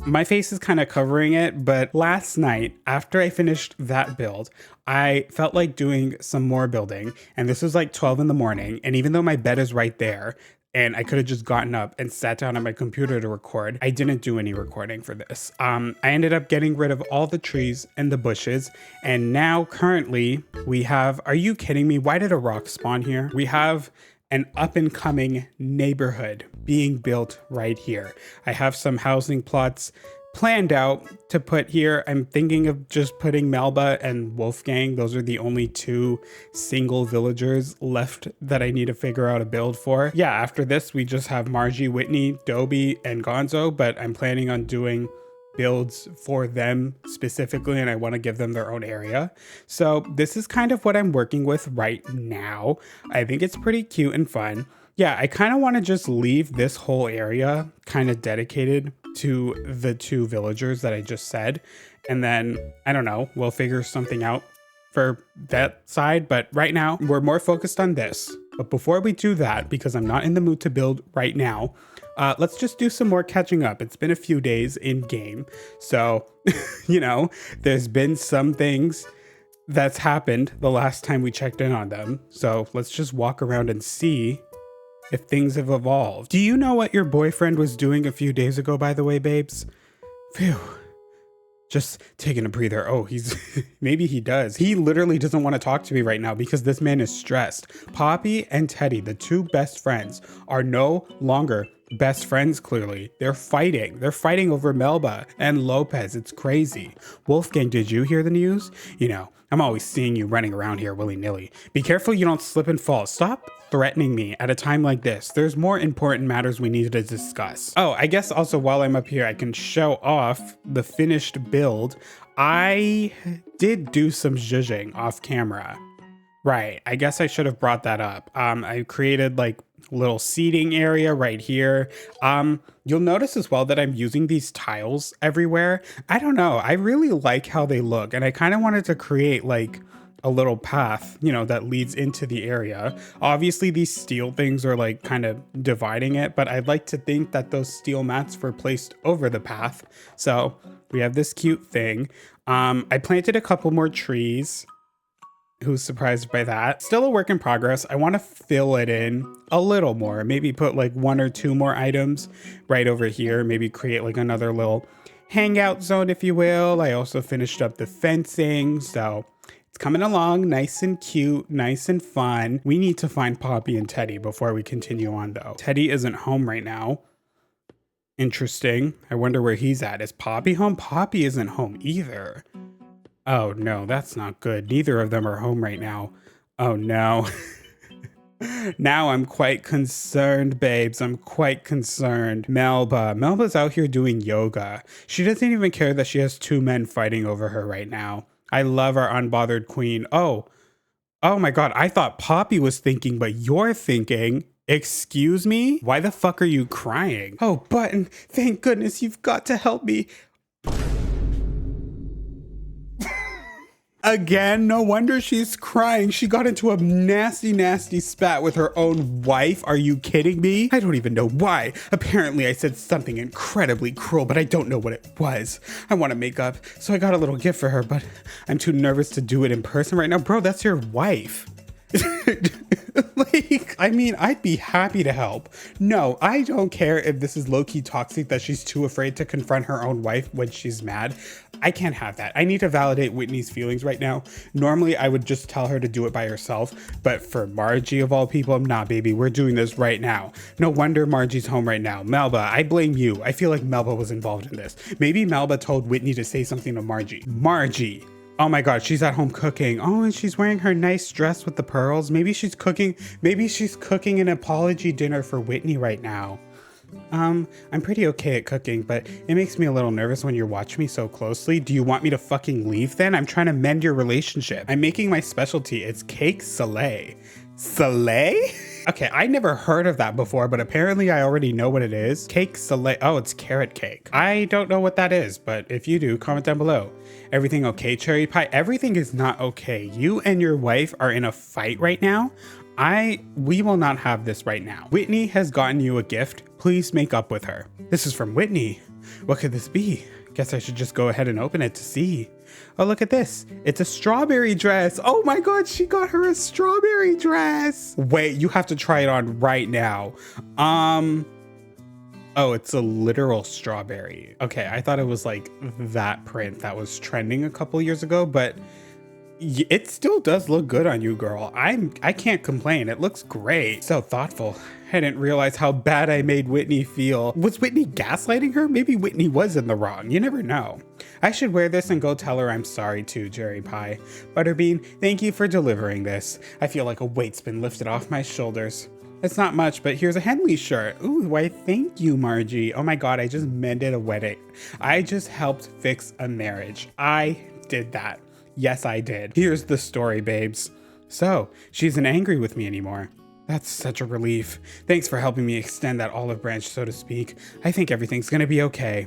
[SPEAKER 1] my face is kind of covering it, but last night after I finished that build, I felt like doing some more building, and this was like 12 in the morning. And even though my bed is right there and I could have just gotten up and sat down at my computer to record, I didn't do any recording for this. I ended up getting rid of all the trees and the bushes. And now currently we have, are you kidding me? Why did a rock spawn here? We have an up and coming neighborhood being built right here. I have some housing plots planned out to put here. I'm thinking of just putting Melba and Wolfgang. Those are the only 2 single villagers left that I need to figure out a build for. Yeah, after this, we just have Margie, Whitney, Dobie, and Gonzo, but I'm planning on doing builds for them specifically, and I want to give them their own area. So this is kind of what I'm working with right now. I think it's pretty cute and fun. Yeah, I kind of want to just leave this whole area kind of dedicated to the 2 villagers that I just said. And then, I don't know, we'll figure something out for that side. But right now, we're more focused on this. But before we do that, because I'm not in the mood to build right now, let's just do some more catching up. It's been a few days in game. So, you know, there's been some things that's happened the last time we checked in on them. So let's just walk around and see if things have evolved. Do you know what your boyfriend was doing a few days ago, by the way, babes? Phew. Just taking a breather. Oh, he's maybe he does. He literally doesn't want to talk to me right now because this man is stressed. Papi and Teddy, the 2 best friends, are no longer best friends, clearly. They're fighting. They're fighting over Melba and Lopez. It's crazy. Wolfgang, did you hear the news? You know, I'm always seeing you running around here willy-nilly. Be careful you don't slip and fall. Stop threatening me at a time like this. There's more important matters we need to discuss. Oh, I guess also while I'm up here, I can show off the finished build. I did do some zhuzhing off camera. Right, I guess I should have brought that up. I created like little seating area right here. You'll notice as well that I'm using these tiles everywhere. I don't know, I really like how they look, and I kind of wanted to create like a little path, you know, that leads into the area. Obviously these steel things are like kind of dividing it, but I'd like to think that those steel mats were placed over the path. So we have this cute thing. I planted a couple more trees. Who's surprised by that? Still a work in progress. I want to fill it in a little more, maybe put like 1 or 2 more items right over here, maybe create like another little hangout zone, if you will. I also finished up the fencing, so it's coming along nice and cute, nice and fun. We need to find Papi and Teddy before we continue on though. Teddy isn't home right now. Interesting. I wonder where he's at. Is Papi home? Papi isn't home either. Oh no, that's not good. Neither of them are home right now. Oh no. Now I'm quite concerned, babes. I'm quite concerned. Melba's out here doing yoga. She doesn't even care that she has 2 men fighting over her right now. I love our unbothered queen. Oh my God. I thought Papi was thinking, but you're thinking. Excuse me? Why the fuck are you crying? Oh, Button, thank goodness you've got to help me. Again, no wonder she's crying. She got into a nasty, nasty spat with her own wife. Are you kidding me? I don't even know why. Apparently I said something incredibly cruel, but I don't know what it was. I want to make up, so I got a little gift for her, but I'm too nervous to do it in person right now. Bro, that's your wife. Like, I mean, I'd be happy to help. No, I don't care if this is low-key toxic that she's too afraid to confront her own wife when she's mad. I can't have that. I need to validate Whitney's feelings right now. Normally, I would just tell her to do it by herself, but for Margie of all people, nah, baby, we're doing this right now. No wonder Margie's home right now. Melba, I blame you. I feel like Melba was involved in this. Maybe Melba told Whitney to say something to Margie. Margie. Oh my God, she's at home cooking. Oh, and she's wearing her nice dress with the pearls. Maybe she's cooking an apology dinner for Whitney right now. I'm pretty okay at cooking, but it makes me a little nervous when you're watching me so closely. Do you want me to fucking leave then? I'm trying to mend your relationship. I'm making my specialty. It's cake salé. Salé? Okay, I never heard of that before, but apparently I already know what it is. Cake salé. Oh, it's carrot cake. I don't know what that is, but if you do, comment down below. Everything okay, cherry pie? Everything is not okay. You and your wife are in a fight right now. We will not have this right now. Whitney has gotten you a gift. Please make up with her. This is from Whitney. What could this be? Guess I should just go ahead and open it to see. Oh, look at this. It's a strawberry dress. Oh my God, she got her a strawberry dress. Wait, you have to try it on right now. Oh, it's a literal strawberry. Okay, I thought it was like that print that was trending a couple years ago, but it still does look good on you, girl. I can't complain. It looks great. So thoughtful. I didn't realize how bad I made Whitney feel. Was Whitney gaslighting her? Maybe Whitney was in the wrong. You never know. I should wear this and go tell her I'm sorry too, Cherry Pie. Butterbean, thank you for delivering this. I feel like a weight's been lifted off my shoulders. It's not much, but here's a Henley shirt. Ooh, why thank you, Margie. Oh my God, I just mended a wedding. I just helped fix a marriage. I did that. Yes, I did. Here's the story, babes. So, she isn't angry with me anymore. That's such a relief. Thanks for helping me extend that olive branch, so to speak. I think everything's gonna be okay.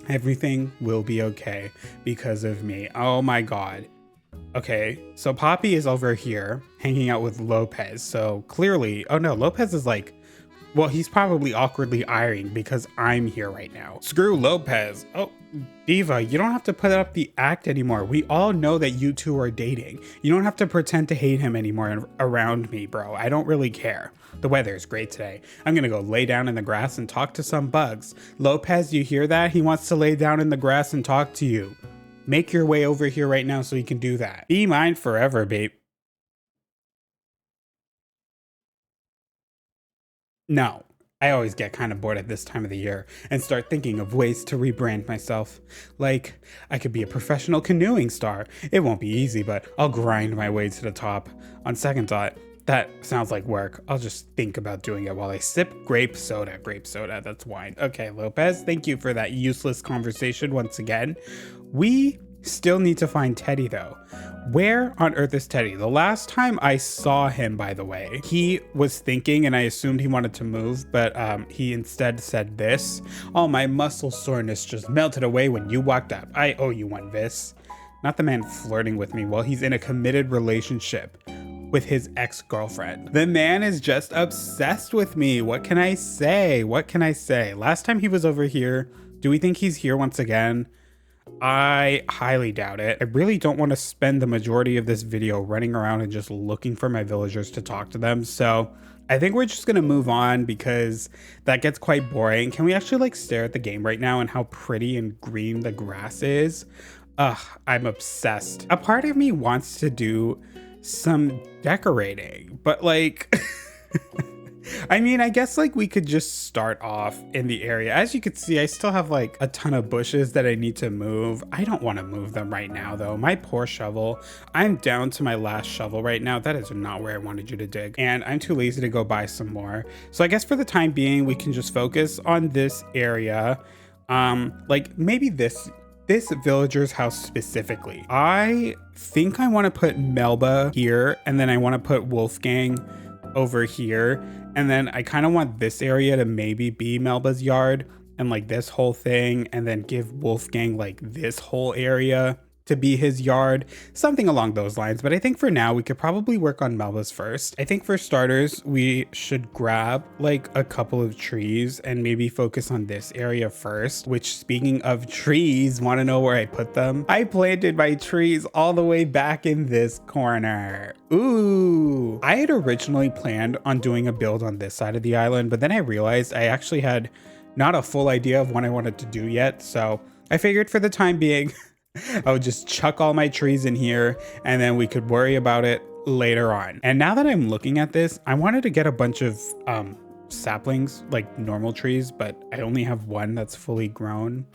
[SPEAKER 1] Everything will be okay because of me. Oh my God. Okay, so Papi is over here hanging out with Lopez. So clearly, oh no, Lopez is like, well, he's probably awkwardly eyeing because I'm here right now. Screw Lopez. Oh, Diva, you don't have to put up the act anymore. We all know that you two are dating. You don't have to pretend to hate him anymore around me, bro. I don't really care. The weather is great today. I'm gonna go lay down in the grass and talk to some bugs. Lopez, you hear that? He wants to lay down in the grass and talk to you. Make your way over here right now so you can do that. Be mine forever, babe. No, I always get kind of bored at this time of the year and start thinking of ways to rebrand myself. Like, I could be a professional canoeing star. It won't be easy, but I'll grind my way to the top. On second thought, that sounds like work. I'll just think about doing it while I sip grape soda. Grape soda, that's wine. Okay, Lopez, thank you for that useless conversation once again. We still need to find Teddy though. Where on earth is Teddy? The last time I saw him, by the way, he was thinking and I assumed he wanted to move, but he instead said this. All my muscle soreness just melted away when you walked up. I owe you one, Vis. Not the man flirting with me while he's in a committed relationship with his ex-girlfriend. The man is just obsessed with me. What can I say? What can I say? Last time he was over here. Do we think he's here once again? I highly doubt it. I really don't want to spend the majority of this video running around and just looking for my villagers to talk to them. So I think we're just going to move on because that gets quite boring. Can we actually like stare at the game right now and how pretty and green the grass is? Ugh, I'm obsessed. A part of me wants to do some decorating, but like I mean, I guess like we could just start off in the area. As you can see, I still have like a ton of bushes that I need to move. I don't want to move them right now though. My poor shovel. I'm down to my last shovel right now. That is not where I wanted you to dig, and I'm too lazy to go buy some more. So I guess for the time being, we can just focus on this area. Like maybe this villager's house specifically. I think I want to put Melba here, and then I want to put Wolfgang over here, and then I kind of want this area to maybe be Melba's yard and like this whole thing, and then give Wolfgang like this whole area to be his yard, something along those lines. But I think for now we could probably work on Melba's first. I think for starters we should grab like a couple of trees and maybe focus on this area first, which, speaking of trees, want to know where I put them? I planted my trees all the way back in this corner. Ooh, I had originally planned on doing a build on this side of the island, but then I realized I actually had not a full idea of what I wanted to do yet. So I figured for the time being I would just chuck all my trees in here and then we could worry about it later on. And now that I'm looking at this, I wanted to get a bunch of saplings, like normal trees, but I only have one that's fully grown.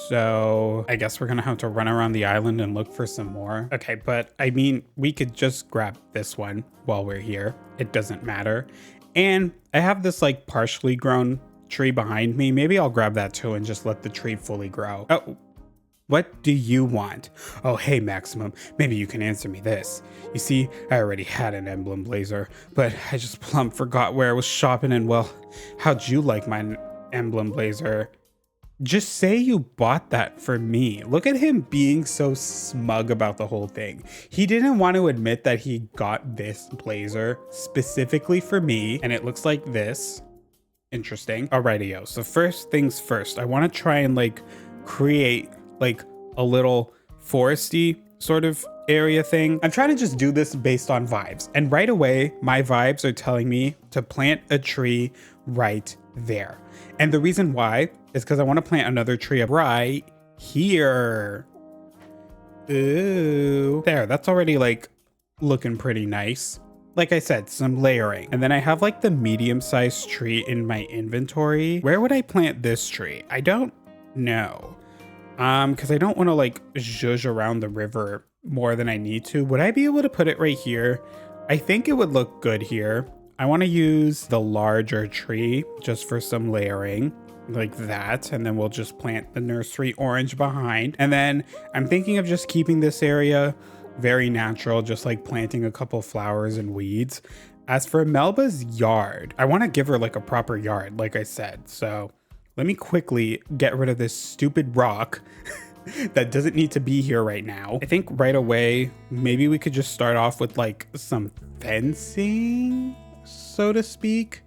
[SPEAKER 1] So I guess we're gonna have to run around the island and look for some more. Okay, but I mean, we could just grab this one while we're here. It doesn't matter. And I have this like partially grown tree behind me. Maybe I'll grab that too and just let the tree fully grow. Oh. What do you want? Oh, hey, Maximum, maybe you can answer me this. You see, I already had an emblem blazer, but I just plumb forgot where I was shopping, and well, how'd you like my emblem blazer? Just say you bought that for me. Look at him being so smug about the whole thing. He didn't want to admit that he got this blazer specifically for me, and it looks like this. Interesting. Alrighty-o, so first things first, I want to try and like create like a little foresty sort of area thing. I'm trying to just do this based on vibes, and right away my vibes are telling me to plant a tree right there. And the reason why is because I want to plant another tree up right here. Ooh, there, that's already like looking pretty nice. Like I said, some layering. And then I have like the medium-sized tree in my inventory. Where would I plant this tree? I don't know. Because I don't want to like zhuzh around the river more than I need to. Would I be able to put it right here? I think it would look good here. I want to use the larger tree just for some layering like that. And then we'll just plant the nursery orange behind. And then I'm thinking of just keeping this area very natural, just like planting a couple flowers and weeds. As for Melba's yard, I want to give her like a proper yard, like I said. So let me quickly get rid of this stupid rock that doesn't need to be here right now. I think right away, maybe we could just start off with like some fencing, so to speak.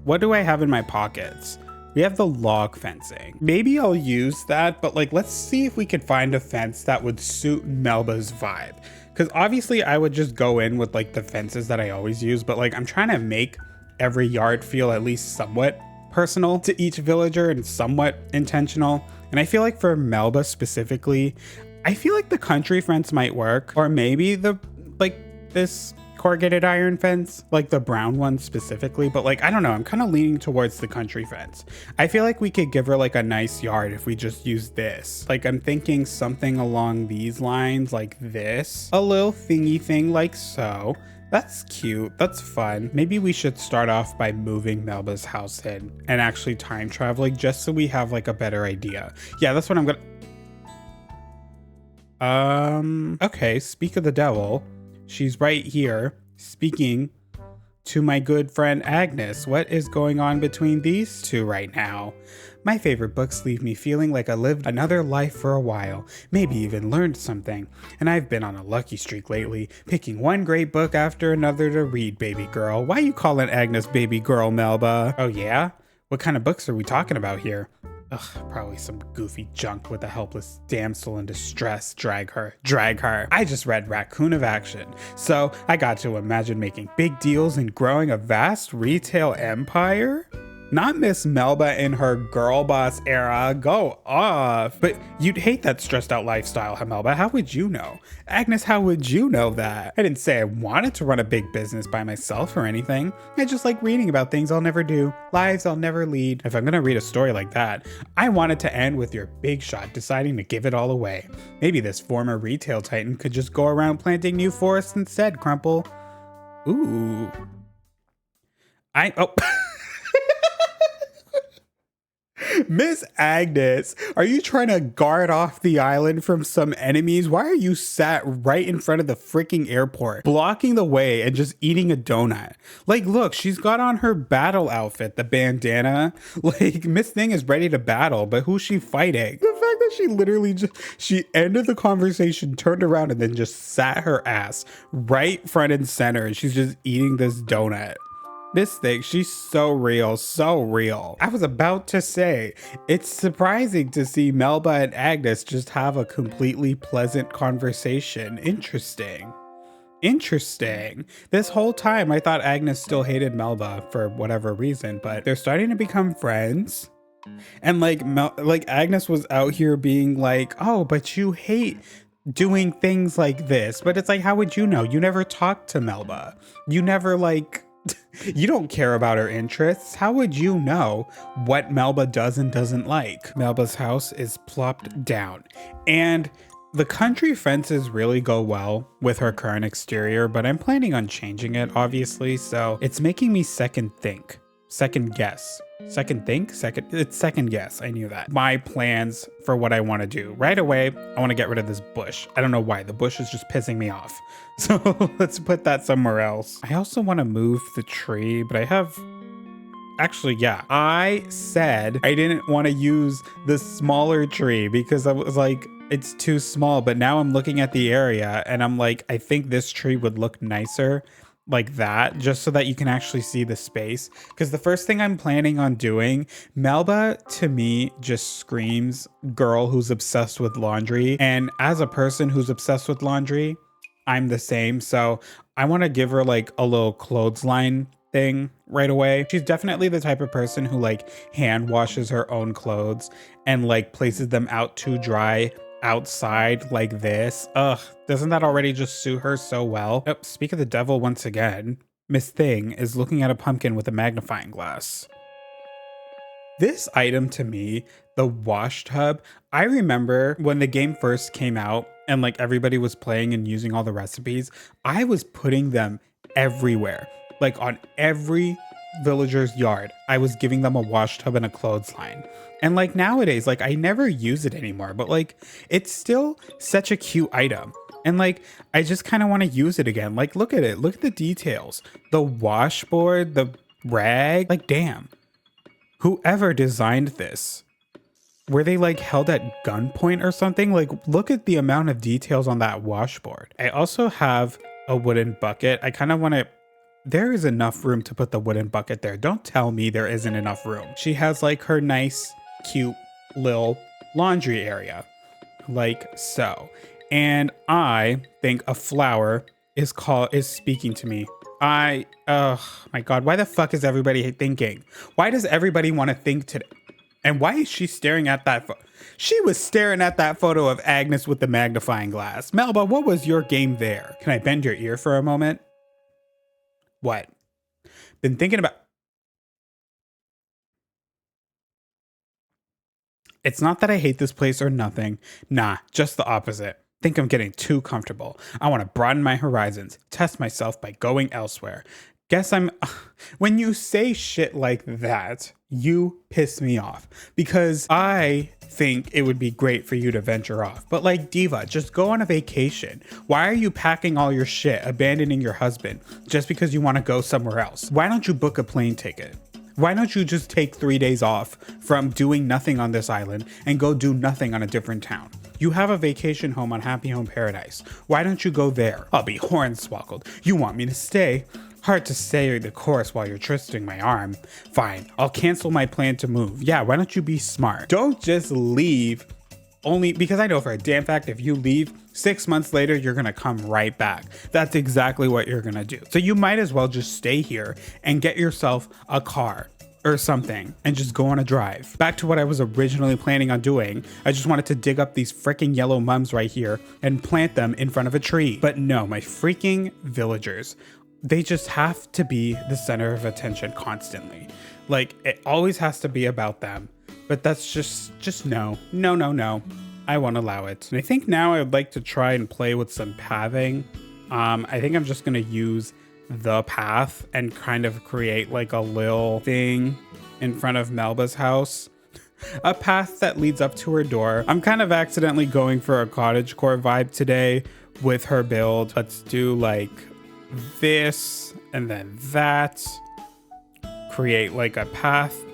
[SPEAKER 1] What do I have in my pockets? We have the log fencing. Maybe I'll use that, but like, let's see if we could find a fence that would suit Melba's vibe. Because obviously I would just go in with like the fences that I always use, but like I'm trying to make every yard feel at least somewhat personal to each villager and somewhat intentional. And I feel like for Melba specifically, I feel like the country fence might work, or maybe the like this corrugated iron fence, like the brown one specifically. But like, I don't know, I'm kind of leaning towards the country fence. I feel like we could give her like a nice yard if we just use this. Like I'm thinking something along these lines, like this, a little thingy thing like so. That's cute. That's fun. Maybe we should start off by moving Melba's house in and actually time traveling just so we have like a better idea. Yeah, that's what I'm gonna... Okay, speak of the devil. She's right here speaking to my good friend Agnes. What is going on between these two right now? My favorite books leave me feeling like I lived another life for a while, maybe even learned something. And I've been on a lucky streak lately, picking one great book after another to read, baby girl. Why you calling Agnes baby girl, Melba? Oh yeah? What kind of books are we talking about here? Ugh, probably some goofy junk with a helpless damsel in distress. Drag her. I just read Raccoon of Action, so I got to imagine making big deals and growing a vast retail empire? Not Miss Melba in her girl boss era, go off. But you'd hate that stressed out lifestyle, huh, Melba? How would you know? Agnes, how would you know that? I didn't say I wanted to run a big business by myself or anything. I just like reading about things I'll never do, lives I'll never lead. If I'm gonna read a story like that, I want it to end with your big shot deciding to give it all away. Maybe this former retail titan could just go around planting new forests instead, Crumple. Ooh. Oh. Miss Agnes, are you trying to guard off the island from some enemies? Why are you sat right in front of the freaking airport, blocking the way and just eating a donut? Like, look, she's got on her battle outfit, the bandana. Like, Miss Thing is ready to battle, but who's she fighting? The fact that she literally she ended the conversation, turned around, and then just sat her ass right front and center, and she's just eating this donut. This thing, she's so real, so real. I was about to say, it's surprising to see Melba and Agnes just have a completely pleasant conversation. Interesting. This whole time, I thought Agnes still hated Melba for whatever reason, but they're starting to become friends. And like Agnes was out here being like, oh, but you hate doing things like this. But it's like, how would you know? You never talked to Melba. You never you don't care about her interests. How would you know what Melba does and doesn't like? Melba's house is plopped down, and the country fences really go well with her current exterior, but I'm planning on changing it, obviously, so it's making me second guess. It's second guess. I knew that. My plans for what I want to do. Right away, I want to get rid of this bush. I don't know why. The bush is just pissing me off. So let's put that somewhere else. I also want to move the tree, but I have... Actually, yeah. I said I didn't want to use the smaller tree because I was like, it's too small. But now I'm looking at the area and I'm like, I think this tree would look nicer like that, just so that you can actually see the space. Because the first thing I'm planning on doing, Melba to me just screams girl who's obsessed with laundry. And as a person who's obsessed with laundry, I'm the same. So I want to give her like a little clothesline thing right away. She's definitely the type of person who like hand washes her own clothes and like places them out to dry outside like this. Ugh, doesn't that already just suit her so well? Oh, speak of the devil once again. Miss Thing is looking at a pumpkin with a magnifying glass. This item to me, the wash tub, I remember when the game first came out and like everybody was playing and using all the recipes, I was putting them everywhere. Like on every villager's yard, I was giving them a wash tub and a clothesline. And like nowadays, like I never use it anymore, but like it's still such a cute item. And like, I just kind of want to use it again. Like, look at it. Look at the details. The washboard, the rag, like damn. Whoever designed this, were they like held at gunpoint or something? Like, look at the amount of details on that washboard. I also have a wooden bucket. I kind of want to... There is enough room to put the wooden bucket there. Don't tell me there isn't enough room. She has like her nice, cute little laundry area, like so. And I think a flower is speaking to me. Oh my God, why the fuck is everybody thinking? Why does everybody want to think today? And why is she staring at that She was staring at that photo of Agnes with the magnifying glass. Melba, what was your game there? Can I bend your ear for a moment? What? Been thinking about... It's not that I hate this place or nothing. Nah, just the opposite. Think I'm getting too comfortable. I want to broaden my horizons, test myself by going elsewhere. Guess I'm when you say shit like that, you piss me off because I think it would be great for you to venture off. But like Diva, just go on a vacation. Why are you packing all your shit, abandoning your husband just because you want to go somewhere else? Why don't you book a plane ticket? Why don't you just take 3 days off from doing nothing on this island and go do nothing on a different town? You have a vacation home on Happy Home Paradise. Why don't you go there? I'll be hornswoggled. You want me to stay? Hard to stay the course while you're twisting my arm. Fine, I'll cancel my plan to move. Yeah, why don't you be smart? Don't just leave only because I know for a damn fact if you leave 6 months later, you're gonna come right back. That's exactly what you're gonna do. So you might as well just stay here and get yourself a car or something and just go on a drive. Back to what I was originally planning on doing. I just wanted to dig up these freaking yellow mums right here and plant them in front of a tree. But no, my freaking villagers, they just have to be the center of attention constantly. Like it always has to be about them. But that's just no. I won't allow it. And I think now I would like to try and play with some pathing. I think I'm just gonna use the path and kind of create like a little thing in front of Melba's house. A path that leads up to her door. I'm kind of accidentally going for a cottagecore vibe today with her build. Let's do like this and then that. Create like a path.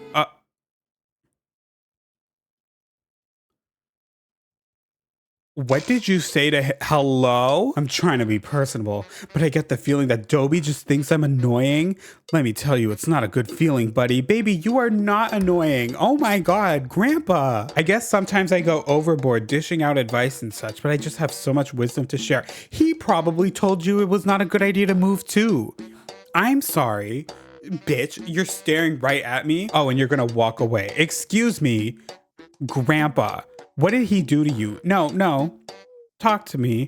[SPEAKER 1] What did you say to hello? I'm trying to be personable, but I get the feeling that Dobby just thinks I'm annoying. Let me tell you, it's not a good feeling, buddy. Baby, you are not annoying. Oh my God, Grandpa. I guess sometimes I go overboard dishing out advice and such, but I just have so much wisdom to share. He probably told you it was not a good idea to move too. I'm sorry. Bitch, you're staring right at me. Oh, and you're gonna walk away. Excuse me, Grandpa. What did he do to you? No. Talk to me.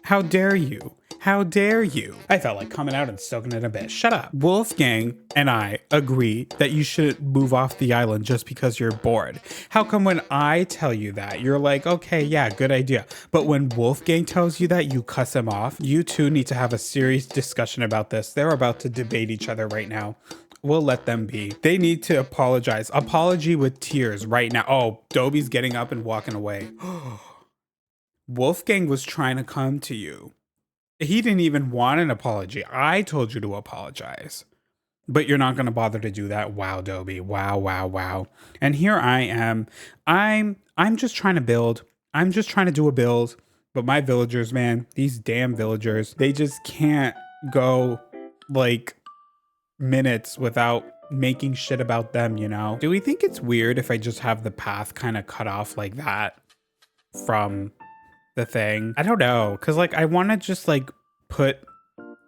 [SPEAKER 1] How dare you? How dare you? I felt like coming out and soaking it a bit. Shut up. Wolfgang and I agree that you shouldn't move off the island just because you're bored. How come when I tell you that, you're like, okay, yeah, good idea. But when Wolfgang tells you that, you cuss him off? You two need to have a serious discussion about this. They're about to debate each other right now. We'll let them be. They need to apologize. Apology with tears right now. Oh, Dobby's getting up and walking away. Wolfgang was trying to come to you. He didn't even want an apology. I told you to apologize. But you're not going to bother to do that. Wow, Dobby. Wow. And here I am. I'm just trying to build. I'm just trying to do a build. But my villagers, man, these damn villagers, they just can't go like minutes without making shit about them, you know? Do we think it's weird if I just have the path kind of cut off like that from the thing? I don't know, because like I want to just like put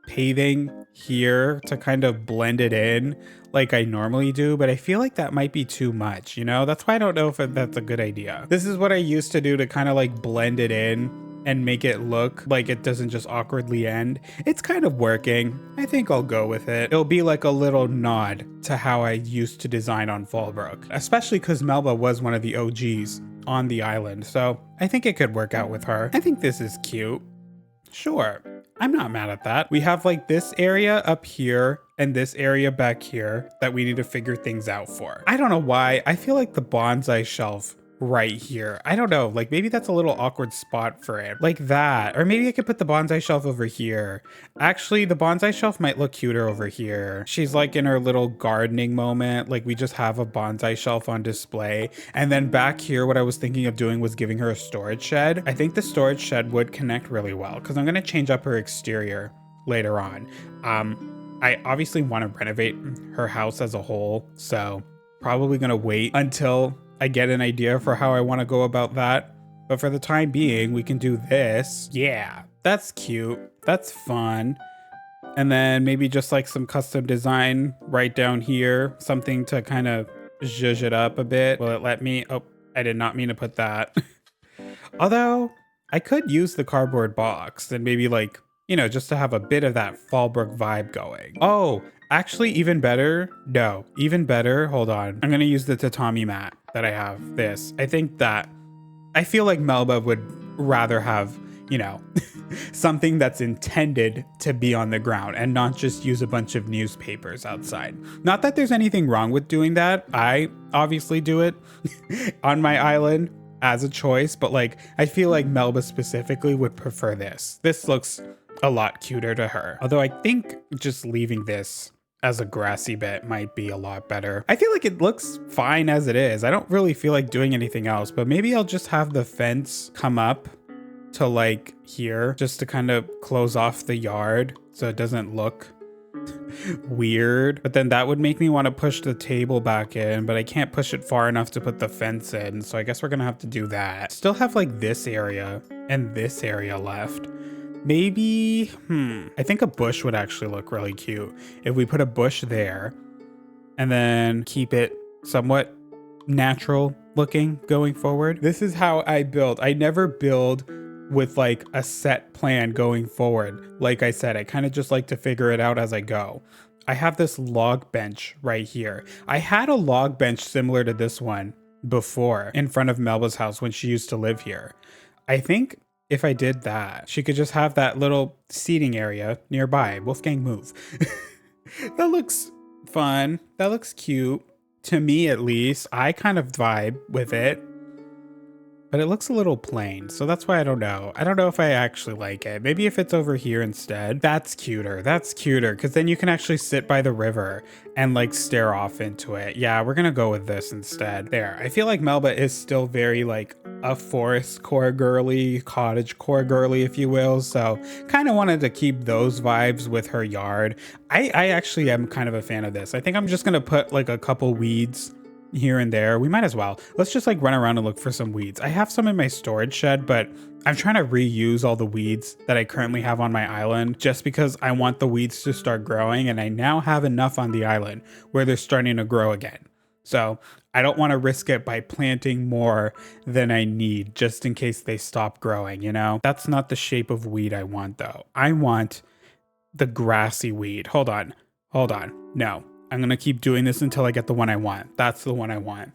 [SPEAKER 1] paving here to kind of blend it in like I normally do, but I feel like that might be too much, you know? That's why I don't know if that's a good idea. This is what I used to do to kind of like blend it in and make it look like it doesn't just awkwardly end. It's kind of working. I think I'll go with it. It'll be like a little nod to how I used to design on Fallbrook, especially because Melba was one of the OGs on the island. So I think it could work out with her. I think this is cute. Sure. I'm not mad at that. We have like this area up here and this area back here that we need to figure things out for. I don't know why. I feel like the bonsai shelf right here. I don't know, like maybe that's a little awkward spot for it. Like that. Or maybe I could put the bonsai shelf over here. Actually, the bonsai shelf might look cuter over here. She's like in her little gardening moment. Like we just have a bonsai shelf on display. And then back here, what I was thinking of doing was giving her a storage shed. I think the storage shed would connect really well because I'm going to change up her exterior later on. I obviously want to renovate her house as a whole. So probably going to wait until I get an idea for how I want to go about that. But for the time being, we can do this. Yeah, that's cute. That's fun. And then maybe just like some custom design right down here. Something to kind of zhuzh it up a bit. Will it let me? Oh, I did not mean to put that. Although I could use the cardboard box and maybe like, you know, just to have a bit of that Fallbrook vibe going. Oh, actually even better. No, even better. Hold on. I'm going to use the tatami mat that I have. This. I think that I feel like Melba would rather have you know, something that's intended to be on the ground and not just use a bunch of newspapers outside. Not that there's anything wrong with doing that. I obviously do it on my island as a choice, but like, I feel like Melba specifically would prefer this. This looks a lot cuter to her. Although I think just leaving this as a grassy bit might be a lot better. I feel like it looks fine as it is. I don't really feel like doing anything else, but maybe I'll just have the fence come up to like here just to kind of close off the yard so it doesn't look weird. But then that would make me want to push the table back in, but I can't push it far enough to put the fence in. So I guess we're gonna have to do that. Still have like this area and this area left. Maybe, I think a bush would actually look really cute if we put a bush there and then keep it somewhat natural looking going forward. This is how I build. I never build with like a set plan going forward. Like I said, I kind of just like to figure it out as I go. I have this log bench right here. I had a log bench similar to this one before in front of Melba's house when she used to live here. I think if I did that, she could just have that little seating area nearby. Wolfgang, move. That looks fun. That looks cute. To me, at least. I kind of vibe with it. But it looks a little plain, so that's why I don't know. I don't know if I actually like it. Maybe if it's over here instead. That's cuter. That's cuter, because then you can actually sit by the river and like stare off into it. Yeah, we're gonna go with this instead. There. I feel like Melba is still very like a forest core girly, cottage core girly, if you will. So kind of wanted to keep those vibes with her yard. I actually am kind of a fan of this. I think I'm just gonna put like a couple weeds here and there. We might as well. Let's just like run around and look for some weeds. I have some in my storage shed, but I'm trying to reuse all the weeds that I currently have on my island just because I want the weeds to start growing, and I now have enough on the island where they're starting to grow again. So I don't want to risk it by planting more than I need just in case they stop growing, you know? That's not the shape of weed I want though. I want the grassy weed. Hold on. No. I'm going to keep doing this until I get the one I want. That's the one I want.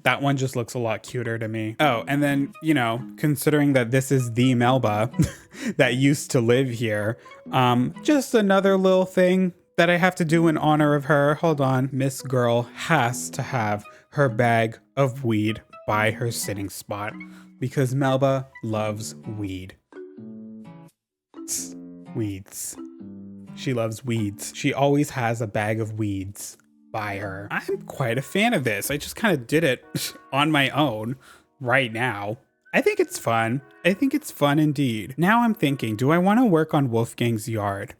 [SPEAKER 1] That one just looks a lot cuter to me. Oh, and then, you know, considering that this is the Melba that used to live here, just another little thing that I have to do in honor of her. Hold on. Miss Girl has to have her bag of weed by her sitting spot because Melba loves weed. Weeds. She loves weeds. She always has a bag of weeds by her. I'm quite a fan of this. I just kind of did it on my own right now. I think it's fun. I think it's fun indeed. Now I'm thinking, do I want to work on Wolfgang's yard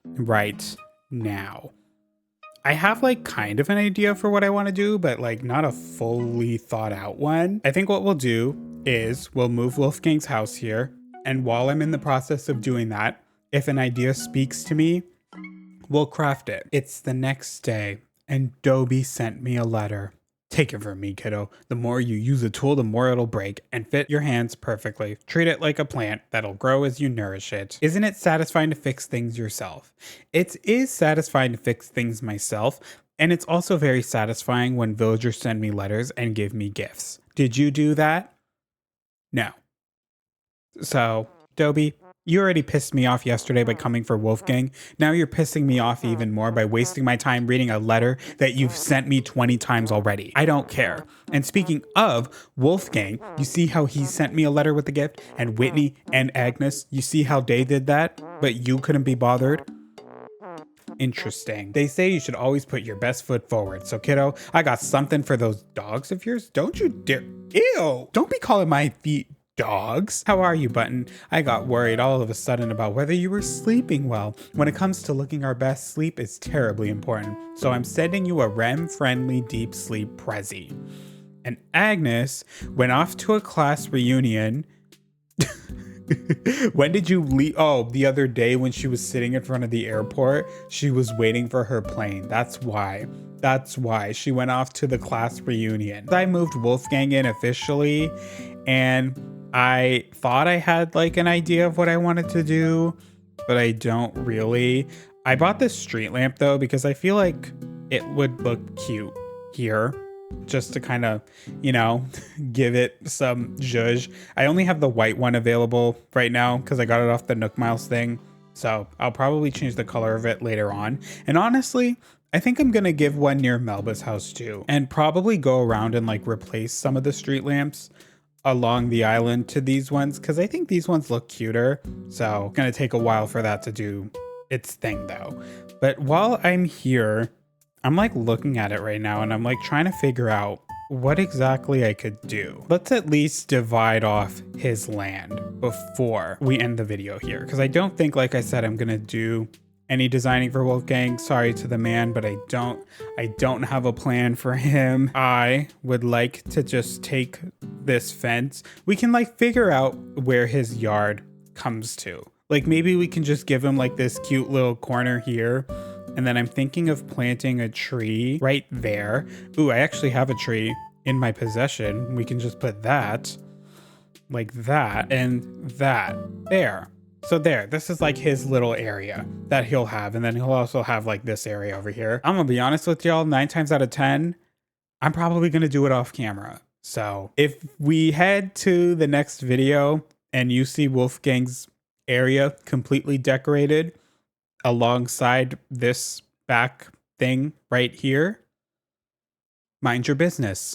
[SPEAKER 1] right now? I have like kind of an idea for what I want to do, but like not a fully thought out one. I think what we'll do is we'll move Wolfgang's house here. And while I'm in the process of doing that, if an idea speaks to me, we'll craft it. It's the next day, and Dobie sent me a letter. Take it from me, kiddo. The more you use a tool, the more it'll break and fit your hands perfectly. Treat it like a plant that'll grow as you nourish it. Isn't it satisfying to fix things yourself? It is satisfying to fix things myself, and it's also very satisfying when villagers send me letters and give me gifts. Did you do that? No. So, Dobie, you already pissed me off yesterday by coming for Wolfgang. Now you're pissing me off even more by wasting my time reading a letter that you've sent me 20 times already. I don't care. And speaking of Wolfgang, you see how he sent me a letter with a gift? And Whitney and Agnes, you see how they did that? But you couldn't be bothered? Interesting. They say you should always put your best foot forward. So kiddo, I got something for those dogs of yours. Don't you dare. Ew. Don't be calling my feet dogs. How are you, Button? I got worried all of a sudden about whether you were sleeping well. When it comes to looking our best, sleep is terribly important. So I'm sending you a REM-friendly deep sleep prezi. And Agnes went off to a class reunion. When did you leave? Oh, the other day when she was sitting in front of the airport, she was waiting for her plane. That's why. That's why she went off to the class reunion. I moved Wolfgang in officially, and I thought I had like an idea of what I wanted to do, but I don't really. I bought this street lamp though because I feel like it would look cute here. just to kind of, you know, give it some zhuzh. I only have the white one available right now because I got it off the Nook Miles thing. So I'll probably change the color of it later on. And honestly, I think I'm going to give one near Melba's house too, and probably go around and like replace some of the street lamps along the island to these ones because I think these ones look cuter. So it's gonna take a while for that to do its thing though. But while I'm here, I'm like looking at it right now and I'm like trying to figure out what exactly I could do. Let's at least divide off his land before we end the video here, because I don't think, like I said, I'm gonna do any designing for Wolfgang. Sorry to the man, but I don't have a plan for him. I would like to just take this fence. We can like figure out where his yard comes to. Like maybe we can just give him like this cute little corner here. And then I'm thinking of planting a tree right there. Ooh, I actually have a tree in my possession. We can just put that like that and that there. So there, this is like his little area that he'll have. And then he'll also have like this area over here. I'm gonna be honest with y'all, 9 times out of 10, I'm probably gonna do it off camera. So if we head to the next video and you see Wolfgang's area completely decorated alongside this back thing right here, mind your business.